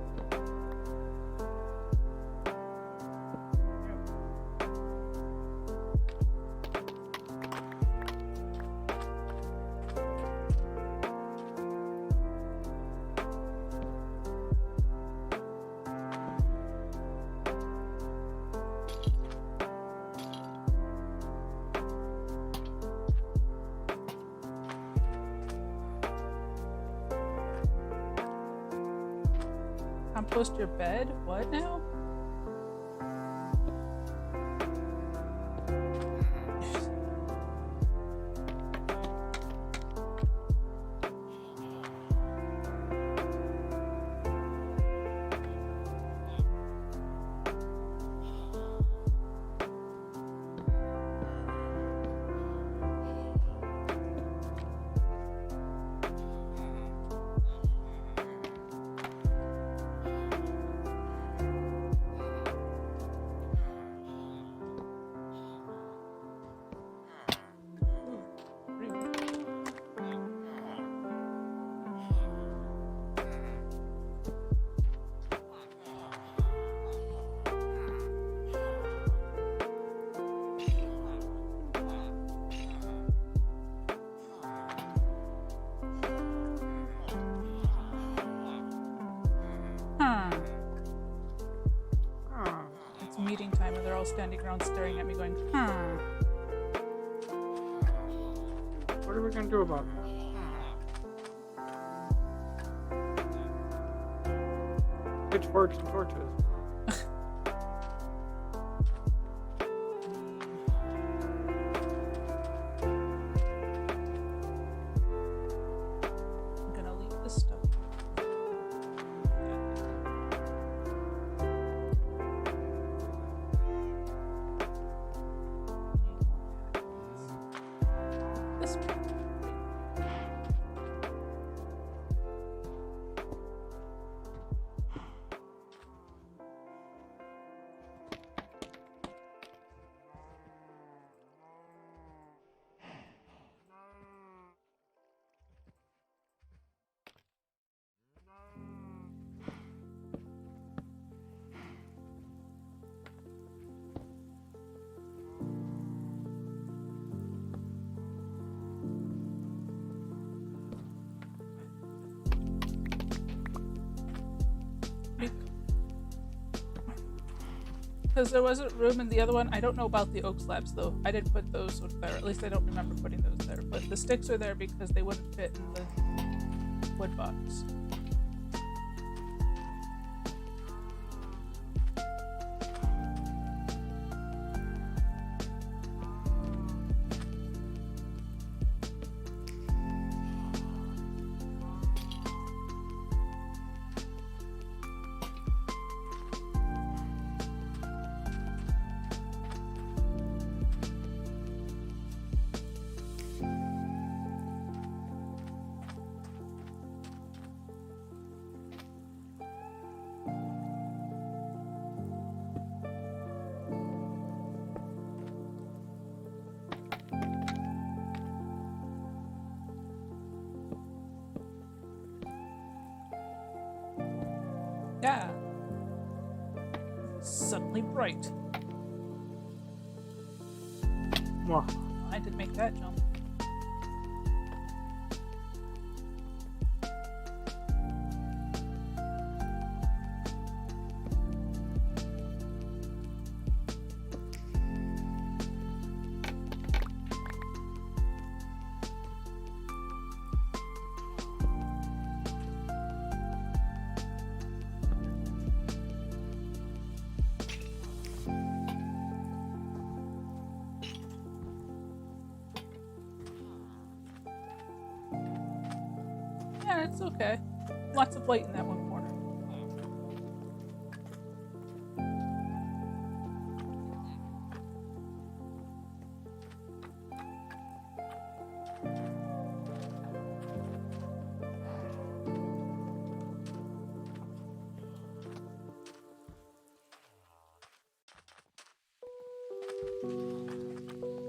Compost your bed? What now? they're all standing around staring at me going, huh.
What are we gonna do about it? Pitchforks and torches.
I'm gonna leave this stuff. This one. Because there wasn't room in the other one. I don't know about the oak slabs though. I didn't put those there. At least I don't remember putting those there. But the sticks are there because they wouldn't fit in the wood box. Yeah. Suddenly bright.
Mwah.
I didn't make that jump. Yeah, it's okay. Lots of light in that one corner.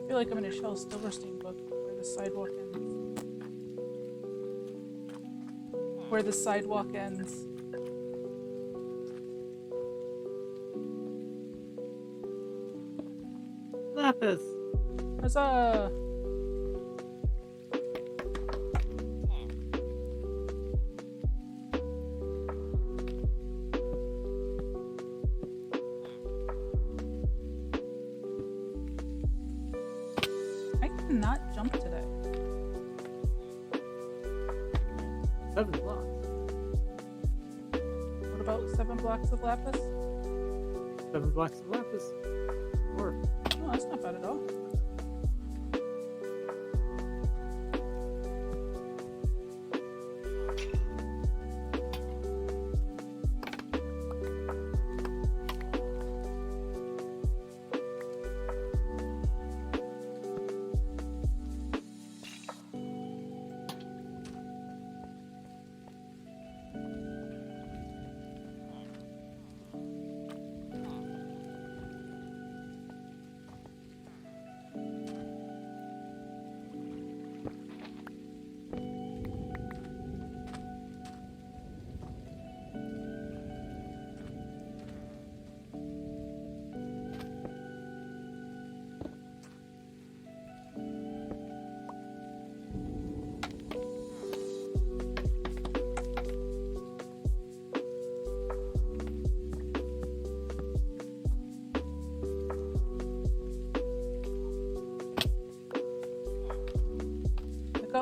I feel like I'm in a Shel Silverstein book where the sidewalk ends. Where the sidewalk ends.
Lapis.
Huzzah! I cannot jump today.
7 blocks.
What about 7 blocks of lapis?
7 blocks of lapis. Or
Oh, that's not bad at all.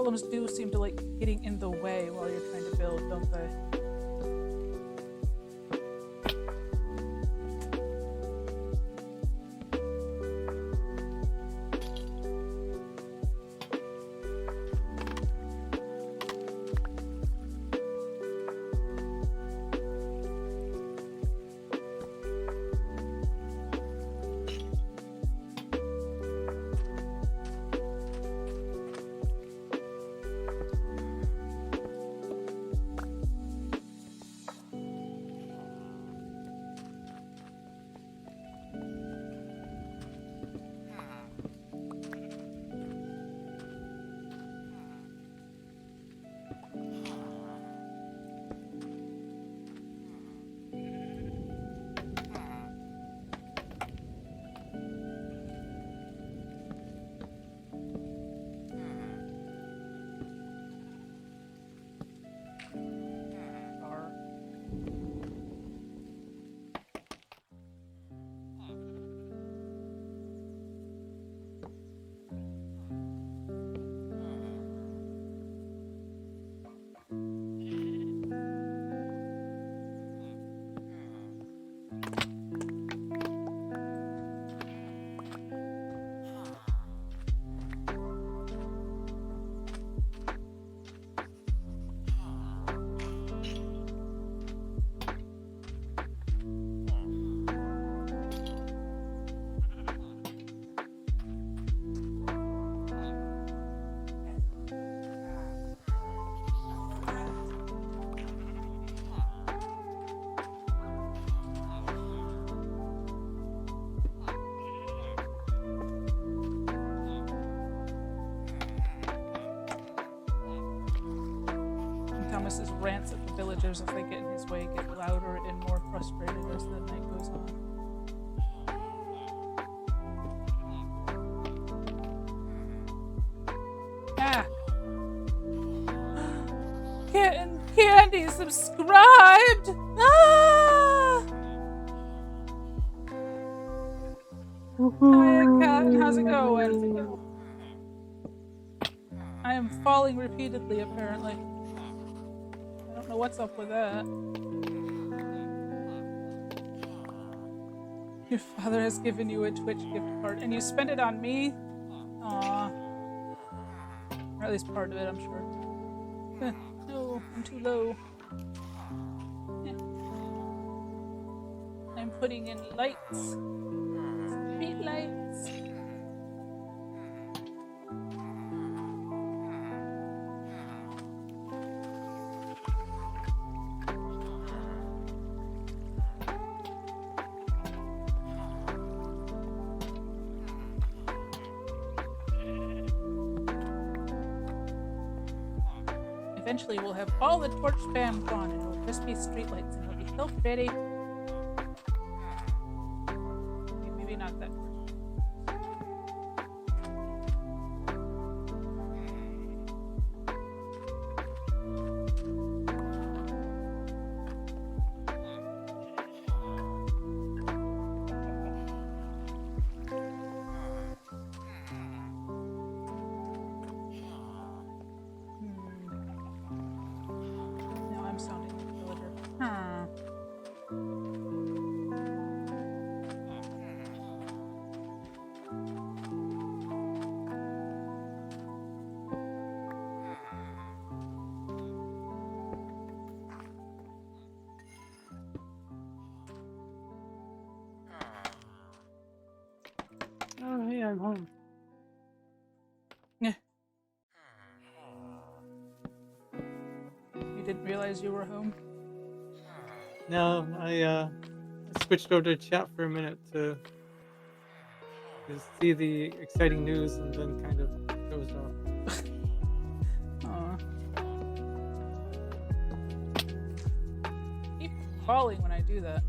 columns do seem to like getting in the way while you're trying to build, don't they? Thomas's rants at the villagers as they get in his way get louder and more frustrated as the night goes on. Ah! Candy subscribed! Ah! Hiya, Cat, how's it going? I am falling repeatedly, apparently. I don't know what's up with that. Your father has given you a Twitch gift card, and you spend it on me? Aww. Or at least part of it, I'm sure. No, I'm too low. I'm putting in lights. Street lights. Eventually we'll have all the torch spam gone and it'll just be streetlights and it'll be so pretty. Okay, maybe not that torch.
Oh, hey, I'm home.
Yeah. You didn't realize you were home?
No, I switched over to chat for a minute to see the exciting news and then kind of dozed off.
Aw. Keep falling when I do that.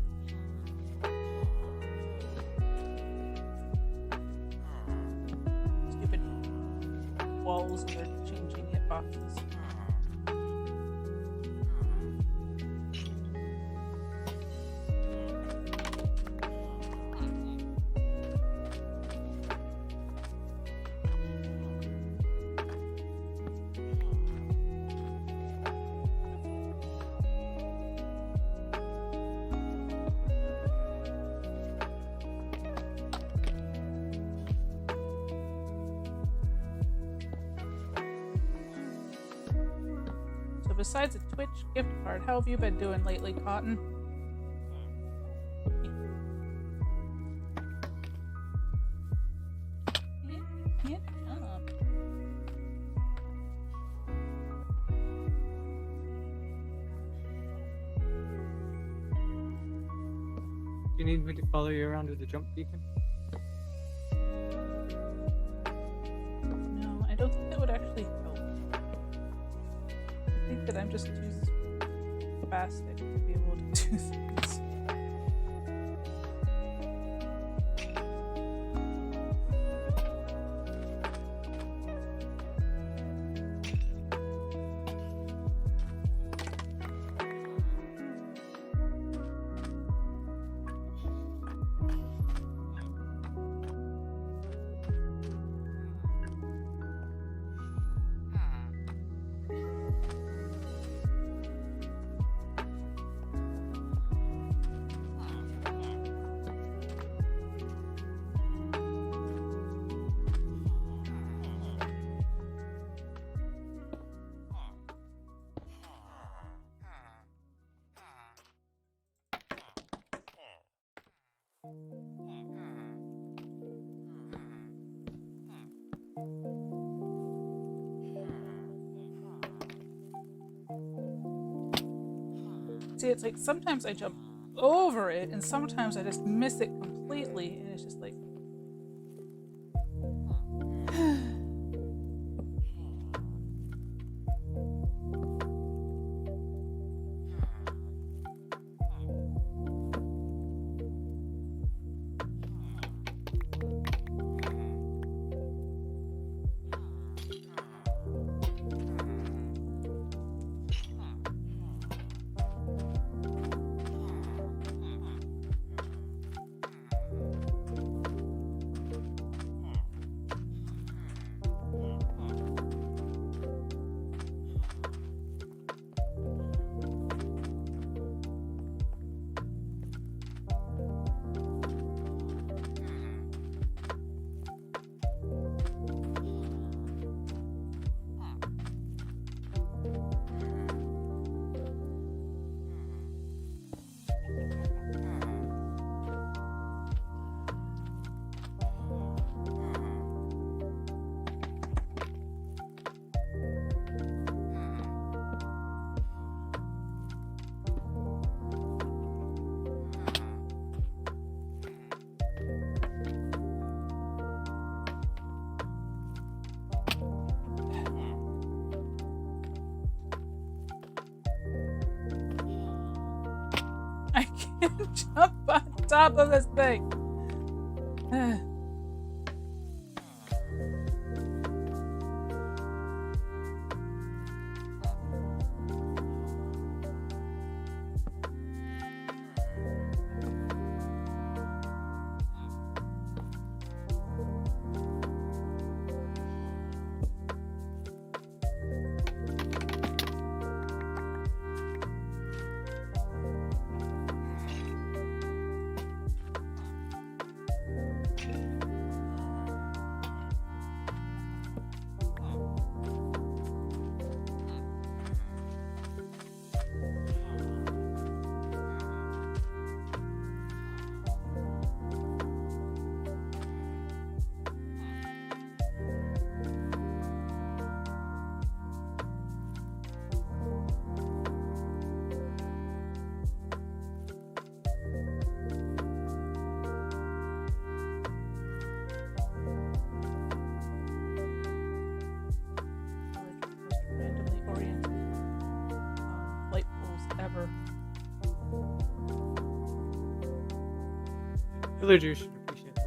Stupid walls and they're changing hitboxes. besides a Twitch gift card, how have you been doing lately, Cotton? Can't jump.
Do you need me to follow you around with the jump beacon?
No, I don't think that would actually help. I think that I'm just too spastic to be able to do things. See, it's like sometimes I jump over it and sometimes I just miss it completely, and it's just like I can't jump on top of this thing.
Villagers should appreciate that.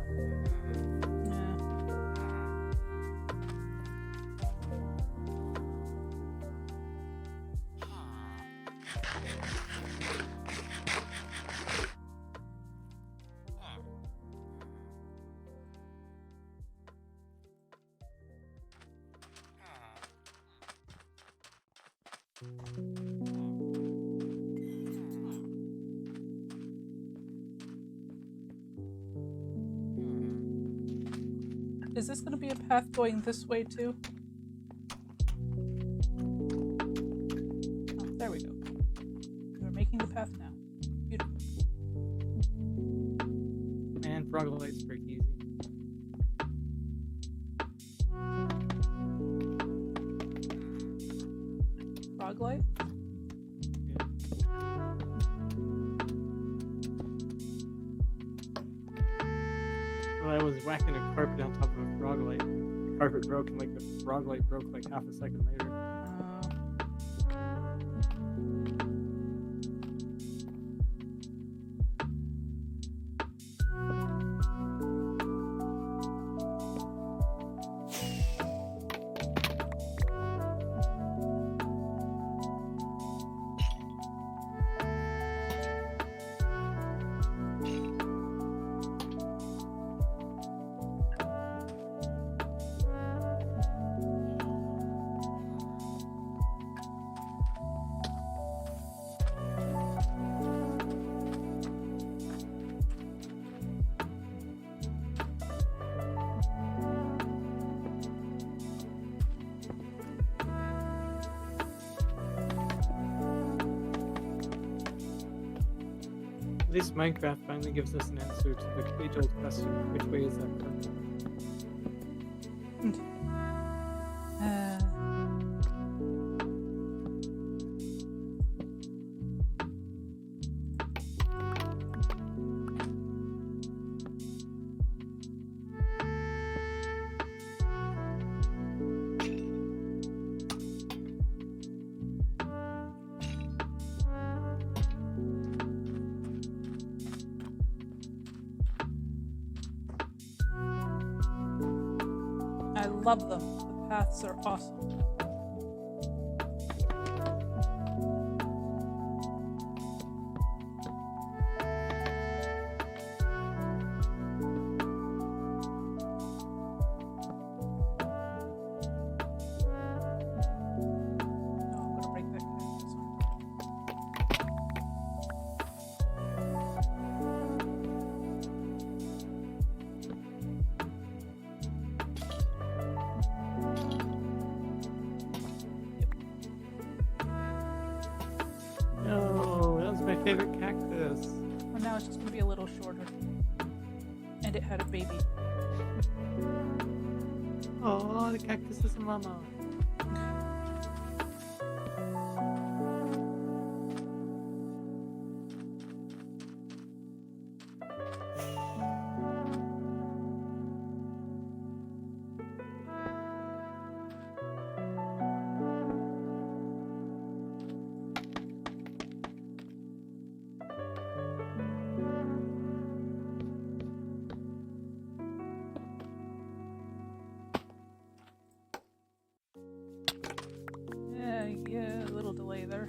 Is this going to be a path going this way too? light?
Yeah. Well, I was whacking a carpet on top of a frog light. The carpet broke, and like the frog light broke like half a second later. At least Minecraft finally gives us an answer to the age-old question: which way is that curve?
I love them. The paths are awesome. Favorite cactus. Well, now it's just gonna be a little shorter. And it had a baby.
Oh, the cactus is a mama.
Yeah, a little delay there.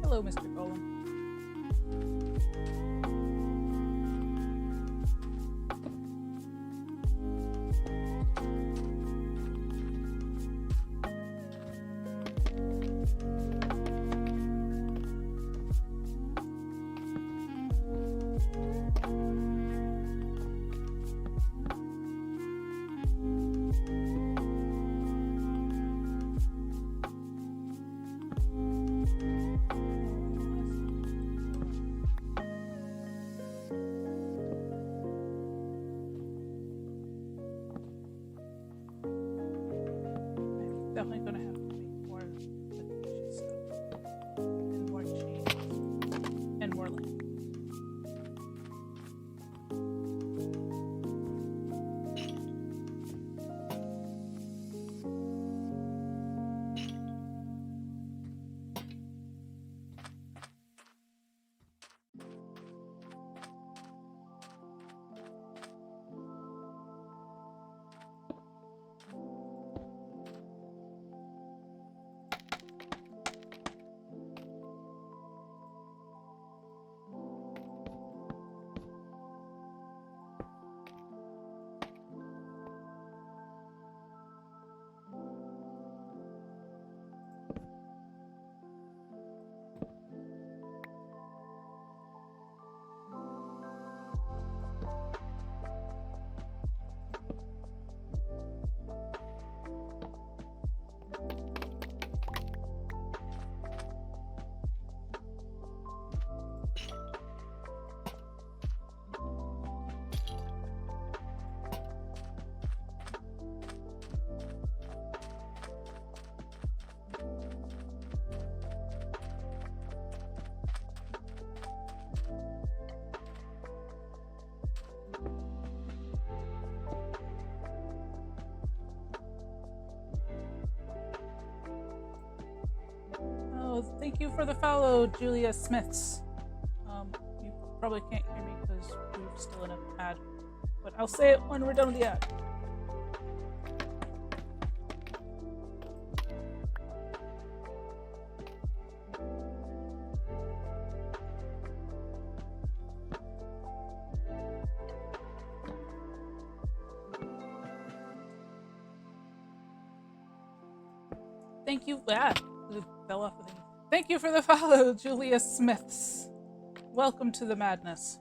Hello, Mr. Golem. definitely going to have to make more lithium stuff. And more chains. And more land. Thank you for the follow, Julia Smiths. You probably can't hear me because we're still in an ad, but I'll say it when we're done with the ad. Thank you. It fell off of the. Thank you for the follow, Julia Smiths. Welcome to the madness.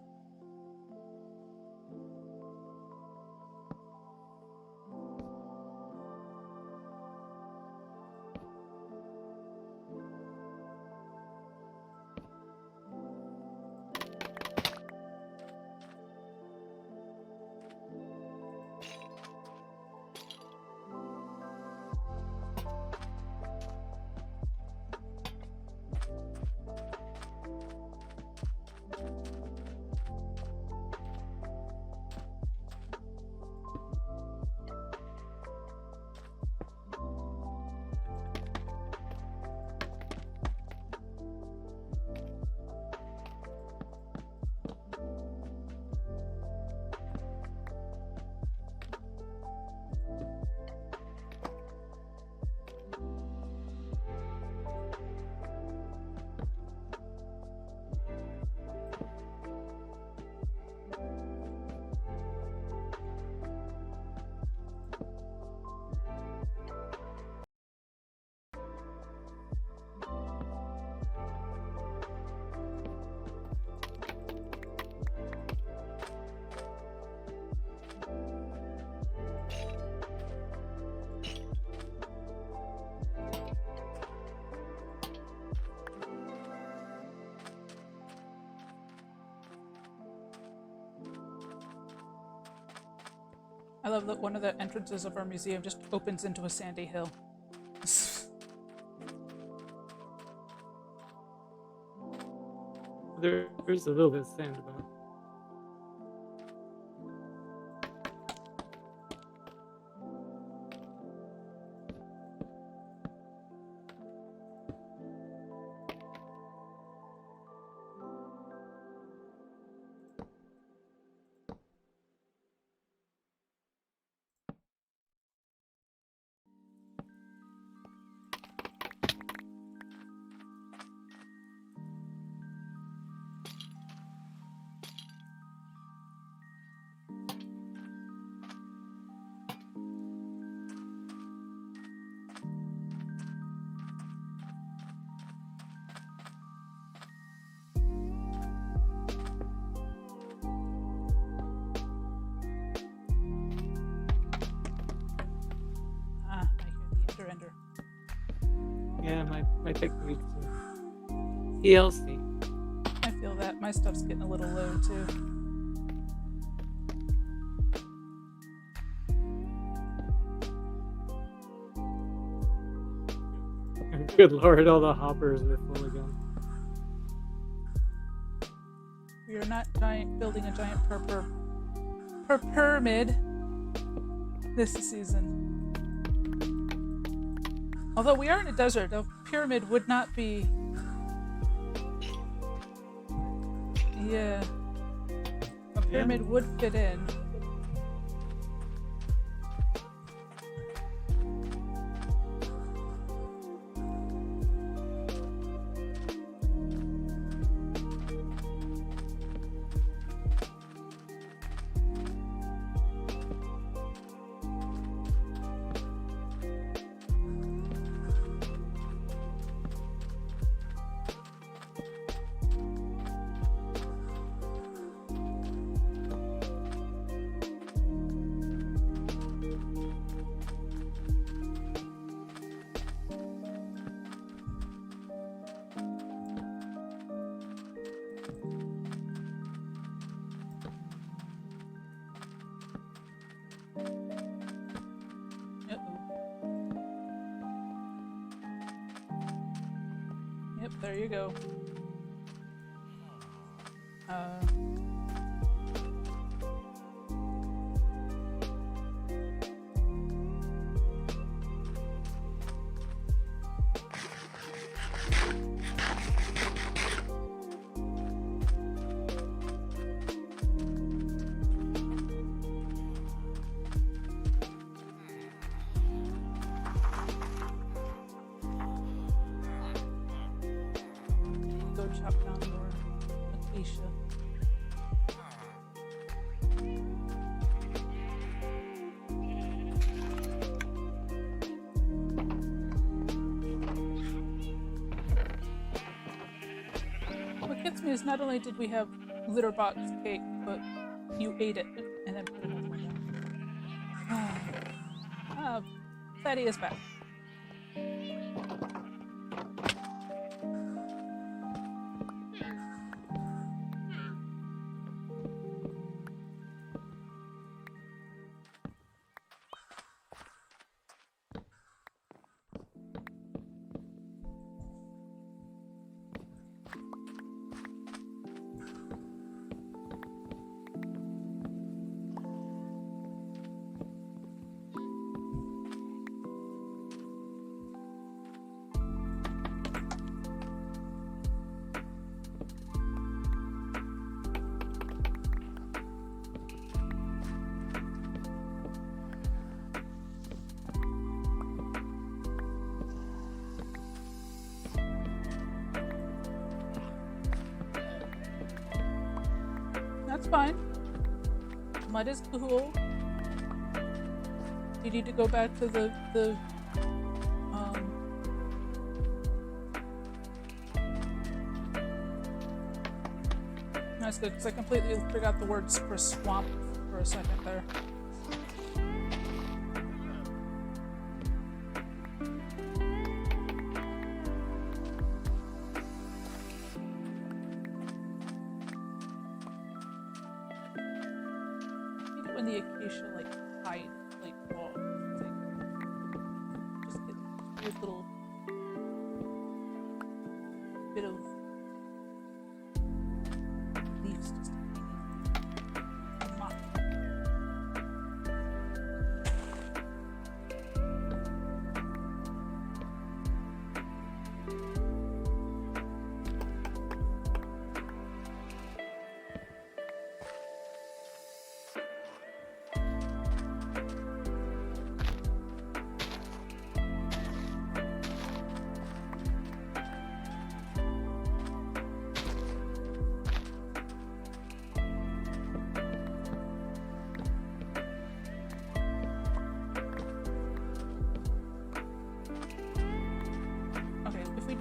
I love that one of the entrances of our museum just opens into a sandy hill.
There's a little bit of sand about. Yeah, might take a week to TLC.
I feel that. My stuff's getting a little low, too.
Good lord, all the hoppers are full again.
We are not building a giant pyramid this season. Although we are in a desert, a pyramid would not be... Yeah. A pyramid would fit in. Yep, there you go. Chop down more acacia. What gets me is not only did we have litter box cake, but you ate it and then put it on my mouth. Fatty is back. That's fine. Mud is cool. You need to go back to the That's good, because I completely forgot the words for swamp for a second there. When the acacia hide walls, just get a weird little bit of leaves just hanging. Mock.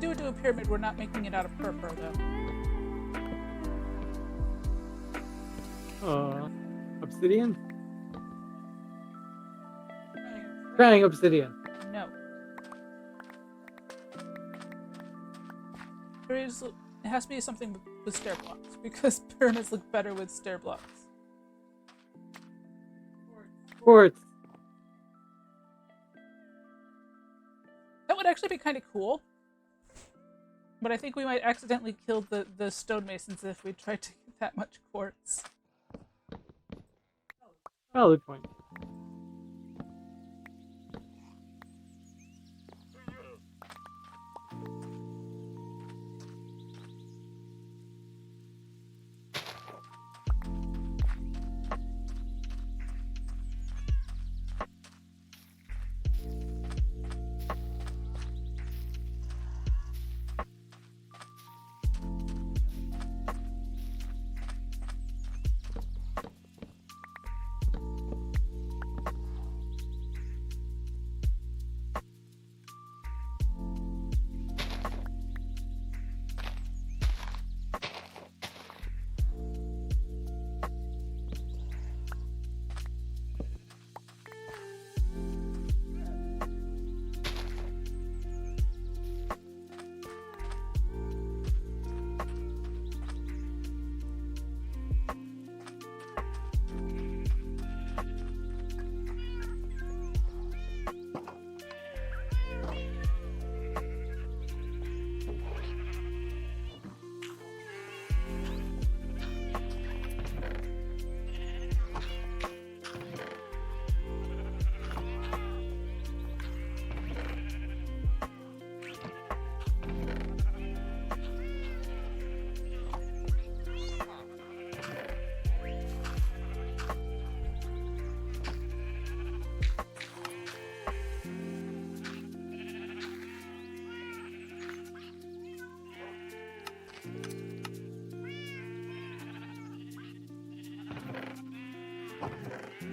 Do a pyramid, we're not making it out of purple though.
Obsidian? Trying obsidian.
No. It has to be something with stair blocks, because pyramids look better with stair blocks. Quartz.
Quartz.
That would actually be kind of cool. But I think we might accidentally kill the stonemasons if we tried to get that much quartz.
Valid point.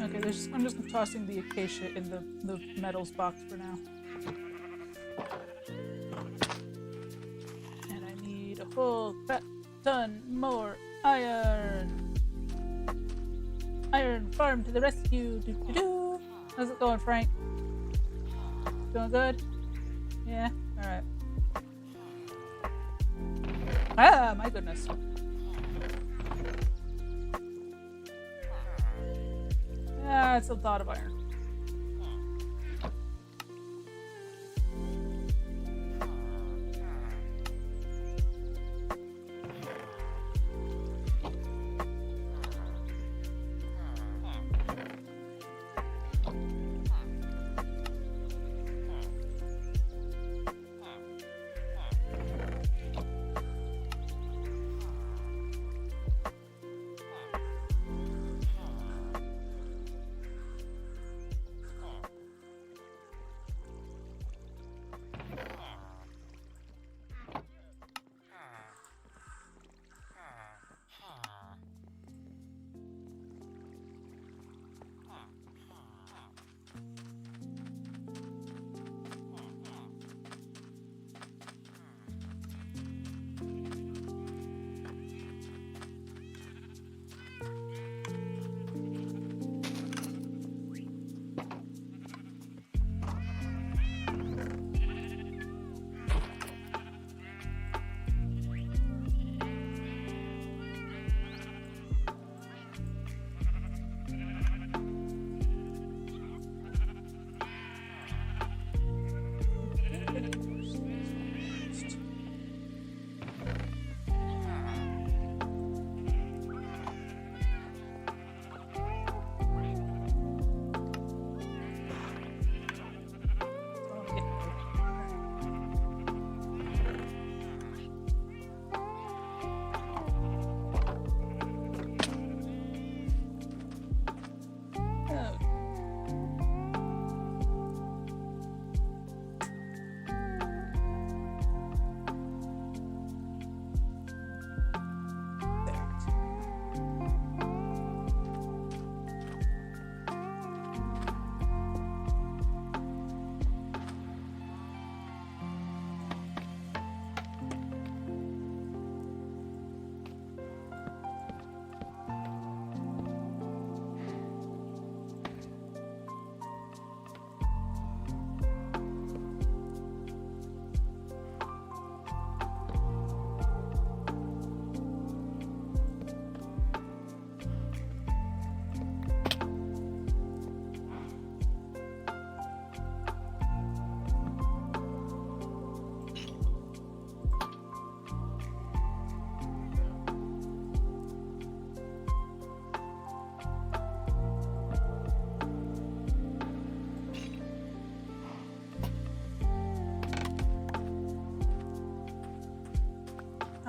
Okay, I'm just tossing the acacia in the metals box for now. And I need a whole crap ton more iron. Iron farm to the rescue. Doo-doo-doo. How's it going, Frank? Going good? Yeah? Alright. Ah, my goodness. Ah, it's a lot of iron.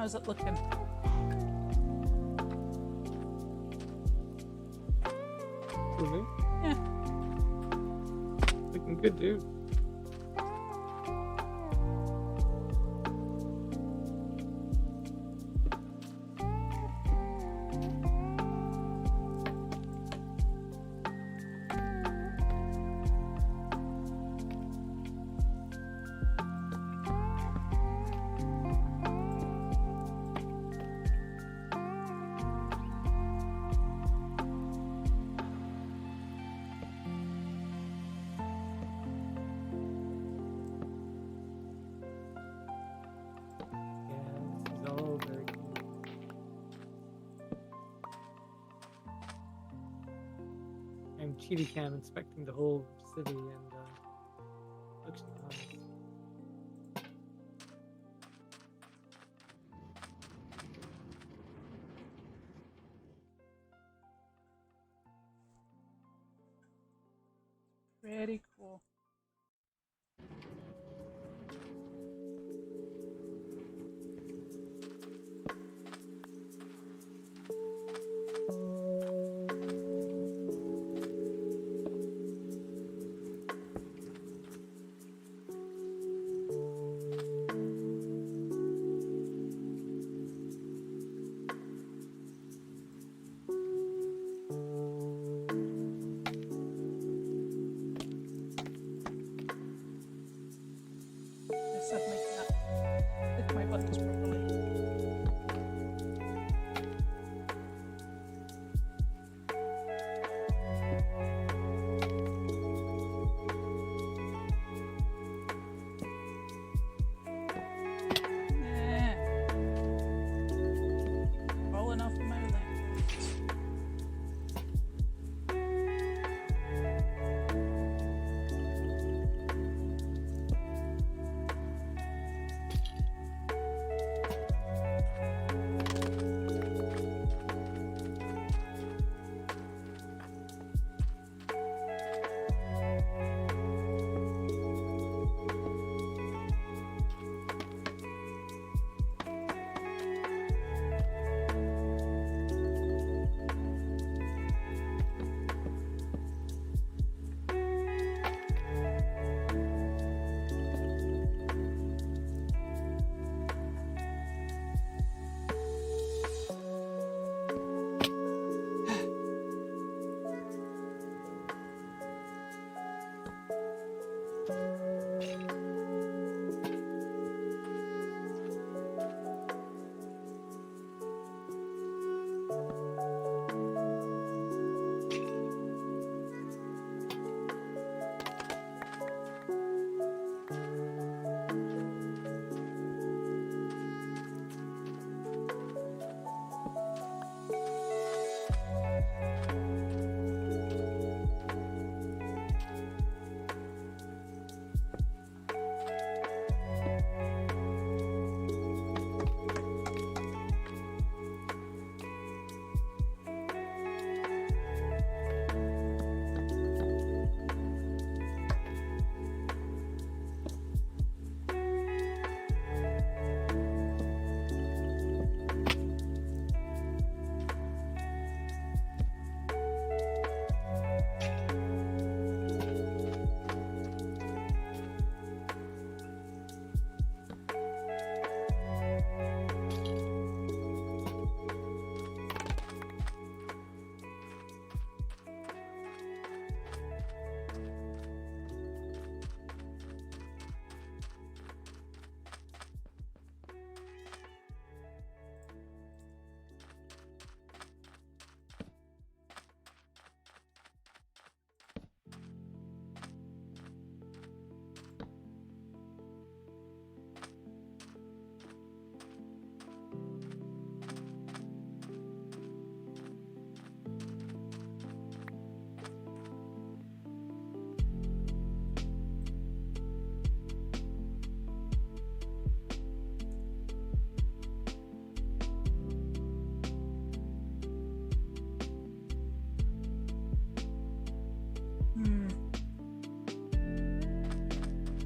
How's it looking?
For me?
Yeah.
Looking good, dude. Cheaty cam inspecting the whole city and looks nice.
Pretty cool. Suddenly cannot click my buttons properly. Falling off of my lamppost.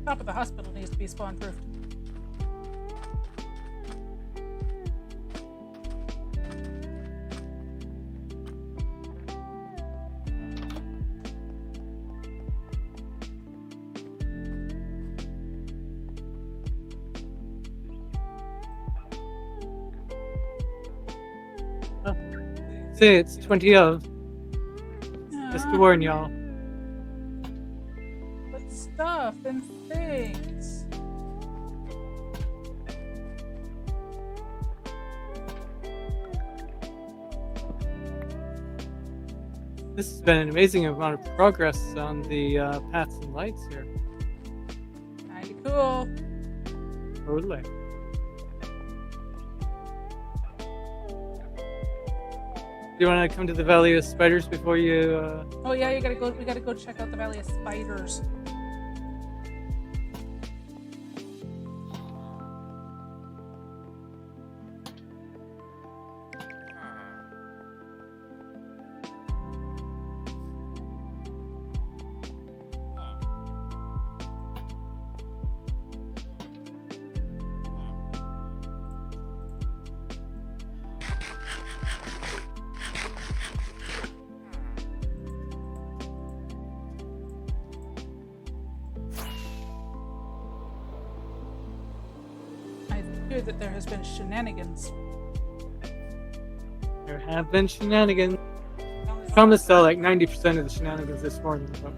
Top of the hospital needs to be spawn-proofed.
Say it's 20 of. Just to warn y'all.
But stuff and things.
This has been an amazing amount of progress on the paths and lights here.
Kinda cool.
Totally. Do you want to come to the Valley of Spiders before you?
Oh yeah, we gotta go check out the Valley of Spiders. That there has been shenanigans.
There have been shenanigans. Promised saw like 90% of the shenanigans this morning. But...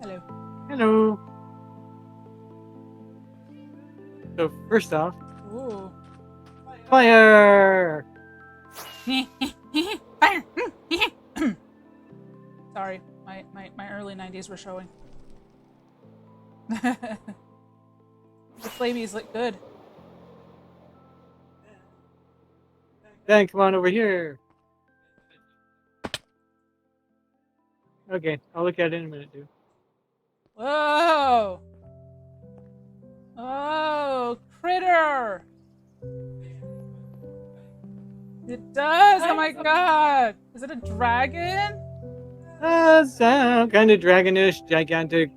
Hello.
Hello. So first off,
Ooh.
fire!
Sorry, my early 90s were showing. The flamies look good.
Dan, come on over here. Okay, I'll look at it in a minute, dude.
Whoa! Oh, critter! It does! Oh my god! Is it a dragon?
Sound kind of dragonish, gigantic.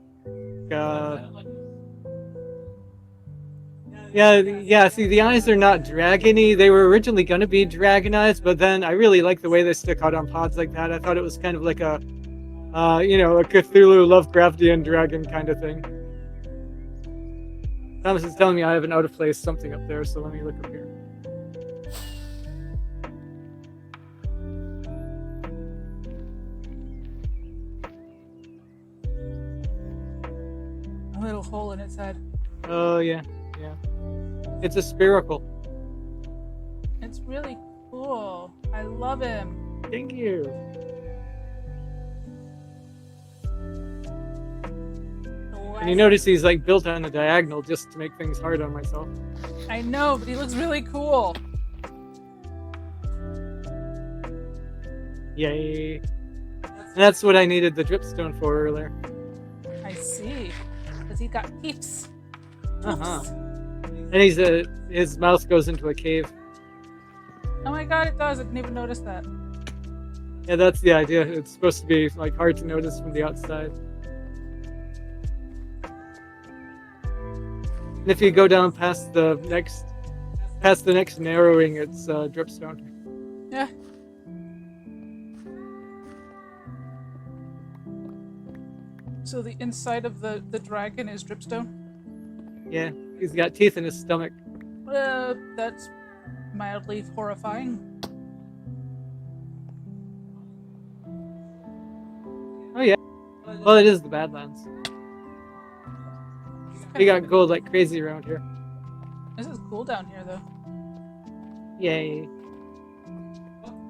Yeah. See, the eyes are not dragony. They were originally going to be dragonized, but then I really like the way they stick out on pods like that. I thought it was kind of like a, a Cthulhu Lovecraftian dragon kind of thing. Thomas is telling me I have an out of place something up there, so let me look up here.
A little hole in its head.
Oh, yeah. It's a spherical.
It's really cool. I love him.
Thank you. And you notice he's like built on a diagonal just to make things hard on myself.
I know, but he looks really cool.
Yay. And that's what I needed the dripstone for earlier.
I see. Because he got peeps.
Uh-huh. And his mouth goes into a cave.
Oh my god, it does. I didn't even notice that.
Yeah, that's the idea. It's supposed to be like hard to notice from the outside. And if you go down past the next narrowing, it's dripstone.
Yeah. So the inside of the dragon is dripstone?
Yeah, he's got teeth in his stomach.
That's mildly horrifying.
Oh yeah. Well, it is the Badlands. We got gold like crazy around here.
This is cool down here, though.
Yay.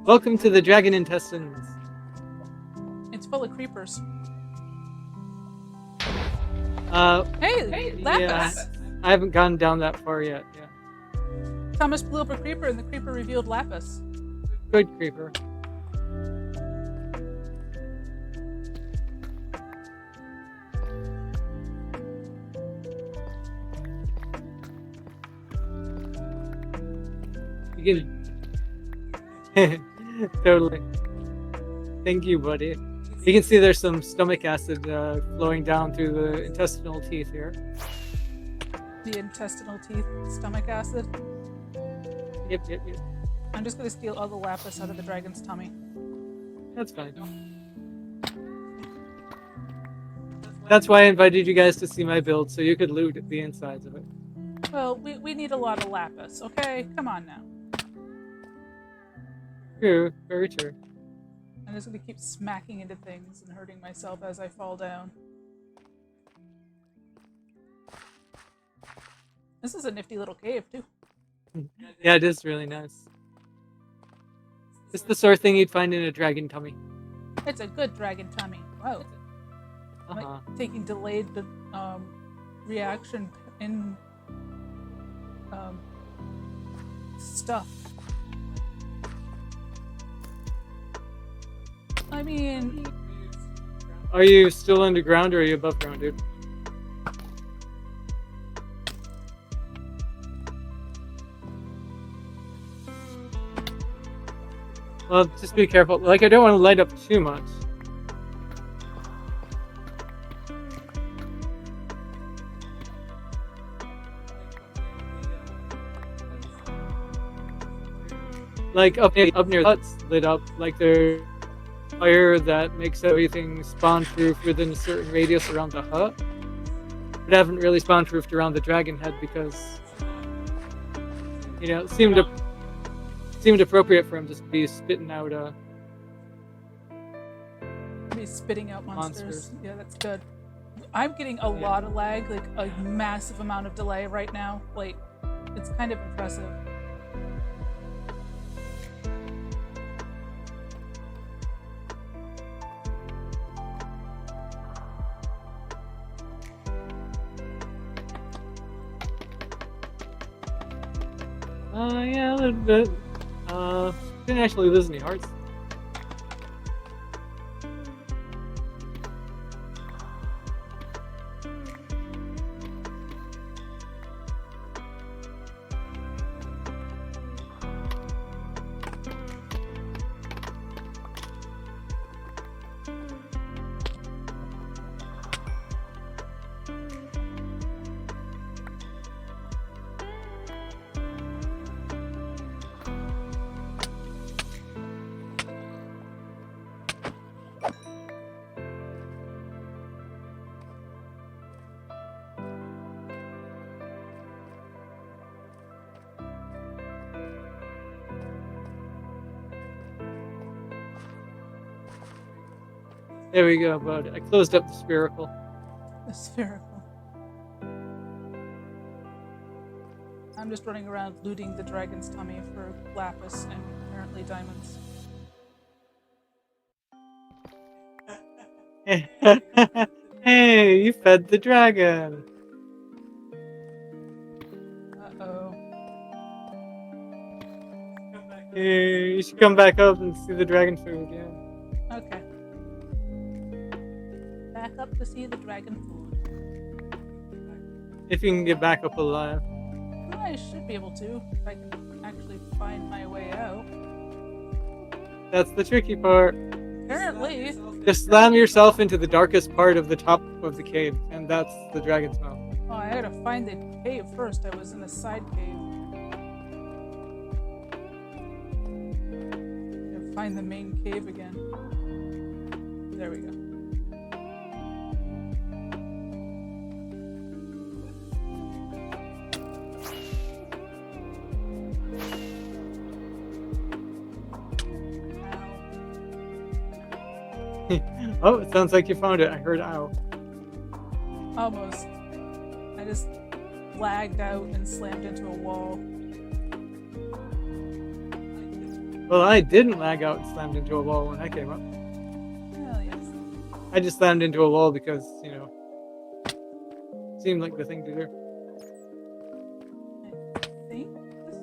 Welcome to the Dragon Intestines.
It's full of creepers. Hey, Lapis!
Yeah, I haven't gone down that far yet. Yeah.
Thomas blew up a creeper and the creeper revealed Lapis.
Good creeper. You can totally. Thank you, buddy. You can see there's some stomach acid flowing down through the intestinal teeth here.
The intestinal teeth, stomach acid.
Yep.
I'm just gonna steal all the lapis out of the dragon's tummy.
That's fine. That's why I invited you guys to see my build, so you could loot the insides of it.
Well, we need a lot of lapis, okay? Come on now.
True, very true.
I'm just gonna keep smacking into things and hurting myself as I fall down. This is a nifty little cave, too.
Yeah, it is really nice. It's the sort of thing you'd find in a dragon tummy.
It's a good dragon tummy. Wow. Like taking delayed reaction in stuff. I mean,
are you still underground or are you above ground, dude? Well, just be careful. Like, I don't want to light up too much. Like, up near the huts lit up, like there's fire that makes everything spawn-proof within a certain radius around the hut. But I haven't really spawn-proofed around the dragon head because, you know, it seemed appropriate for him to be spitting out
be spitting out monsters. Yeah, that's good. I'm getting a lot of lag, like a massive amount of delay right now. Like, it's kind of impressive.
Yeah, a little bit. Didn't actually lose any hearts. There we go, bud. I closed up the spherical.
The spherical. I'm just running around looting the dragon's tummy for lapis and apparently diamonds.
Hey, you fed the dragon.
Uh-oh.
Hey, you should come back up and see the dragon food, yeah.
Okay. Back up to see the dragon food.
If you can get back up alive.
I should be able to, if I can actually find my way out.
That's the tricky part.
Apparently.
Just slam yourself into the darkest part of the top of the cave, and that's the dragon's mouth.
Oh, I had to find the cave first. I was in a side cave. I gotta find the main cave again. There we go.
Oh, it sounds like you found it. I heard ow.
Almost. I just lagged out and slammed into a wall.
Well, I didn't lag out and slammed into a wall when I came up.
Well, yes.
I just slammed into a wall because, you know, seemed like the thing to do.
I think this is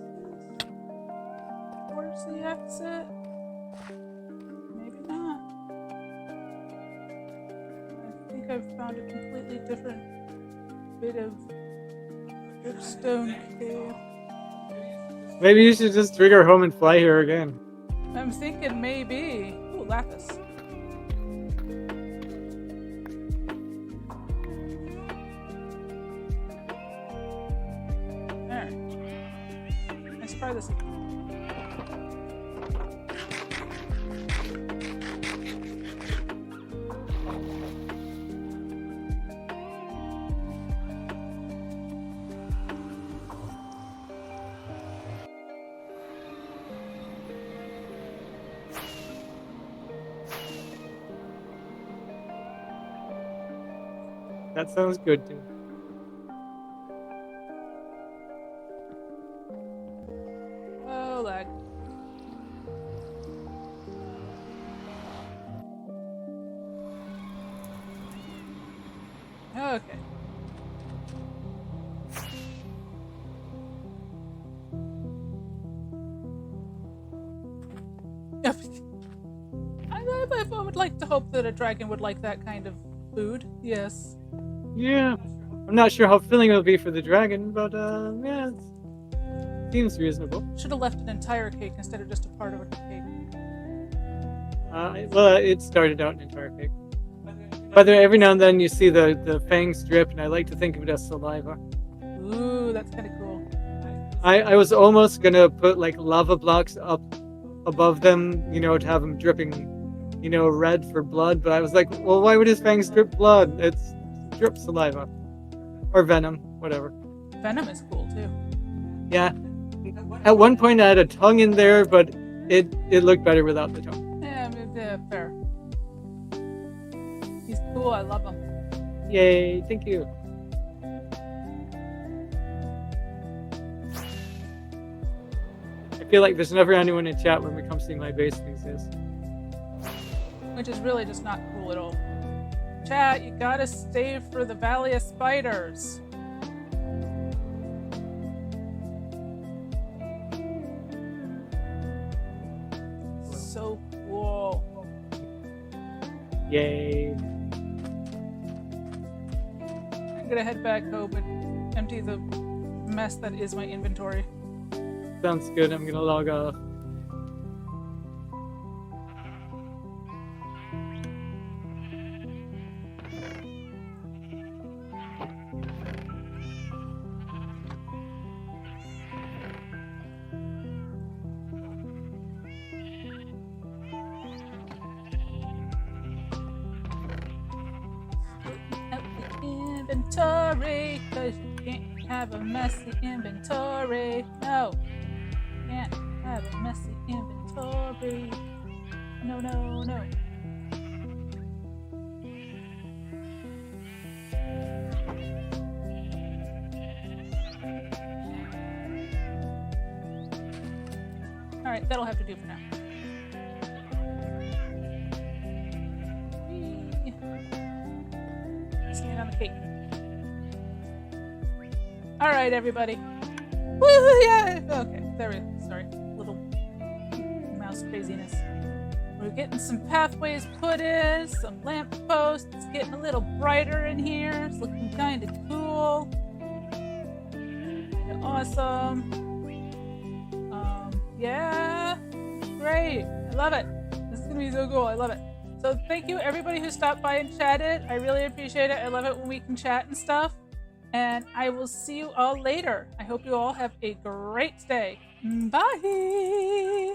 towards the exit. Maybe not. I think I've found a completely different bit of dripstone cave.
Maybe you should just trigger home and fly here again.
I'm thinking maybe. Ooh, lapis. There. Let's try this again.
That sounds good, dude.
Oh, lag. Okay. I would like to hope that a dragon would like that kind of food. Yes.
Yeah. I'm not sure how filling it'll be for the dragon, but yeah, it seems reasonable.
Should have left an entire cake instead of just a part of a cake.
Well, it started out an entire cake. By the way, every now and then you see the fangs drip, and I like to think of it as saliva.
Ooh, that's kind of cool.
I was almost gonna put like lava blocks up above them, you know, to have them dripping, you know, red for blood. But I was like, well, why would his fangs drip blood? It's drip saliva or venom, whatever.
Venom is cool too.
Yeah. At one point, I had a tongue in there, but it looked better without the tongue.
Yeah, fair. He's cool. I love him.
Yay! Thank you. I feel like there's never anyone in chat when we come see my base these days.
Which is really just not cool at all. Chat, you gotta stay for the Valley of Spiders. So cool.
Yay!
I'm gonna head back home and empty the mess that is my inventory.
Sounds good. I'm gonna log off.
Inventory, cause you can't have a messy inventory. No, can't have a messy inventory. No, no, no. Alright, that'll have to do for now. Stand on the cake. Alright, everybody. Woo, yeah! Okay, there we go. Sorry. Little mouse craziness. We're getting some pathways put in, some lamp posts. It's getting a little brighter in here. It's looking kind of cool. Kind of awesome. Yeah. Great. I love it. This is going to be so cool. I love it. So thank you everybody who stopped by and chatted. I really appreciate it. I love it when we can chat and stuff. And I will see you all later. I hope you all have a great day. Bye.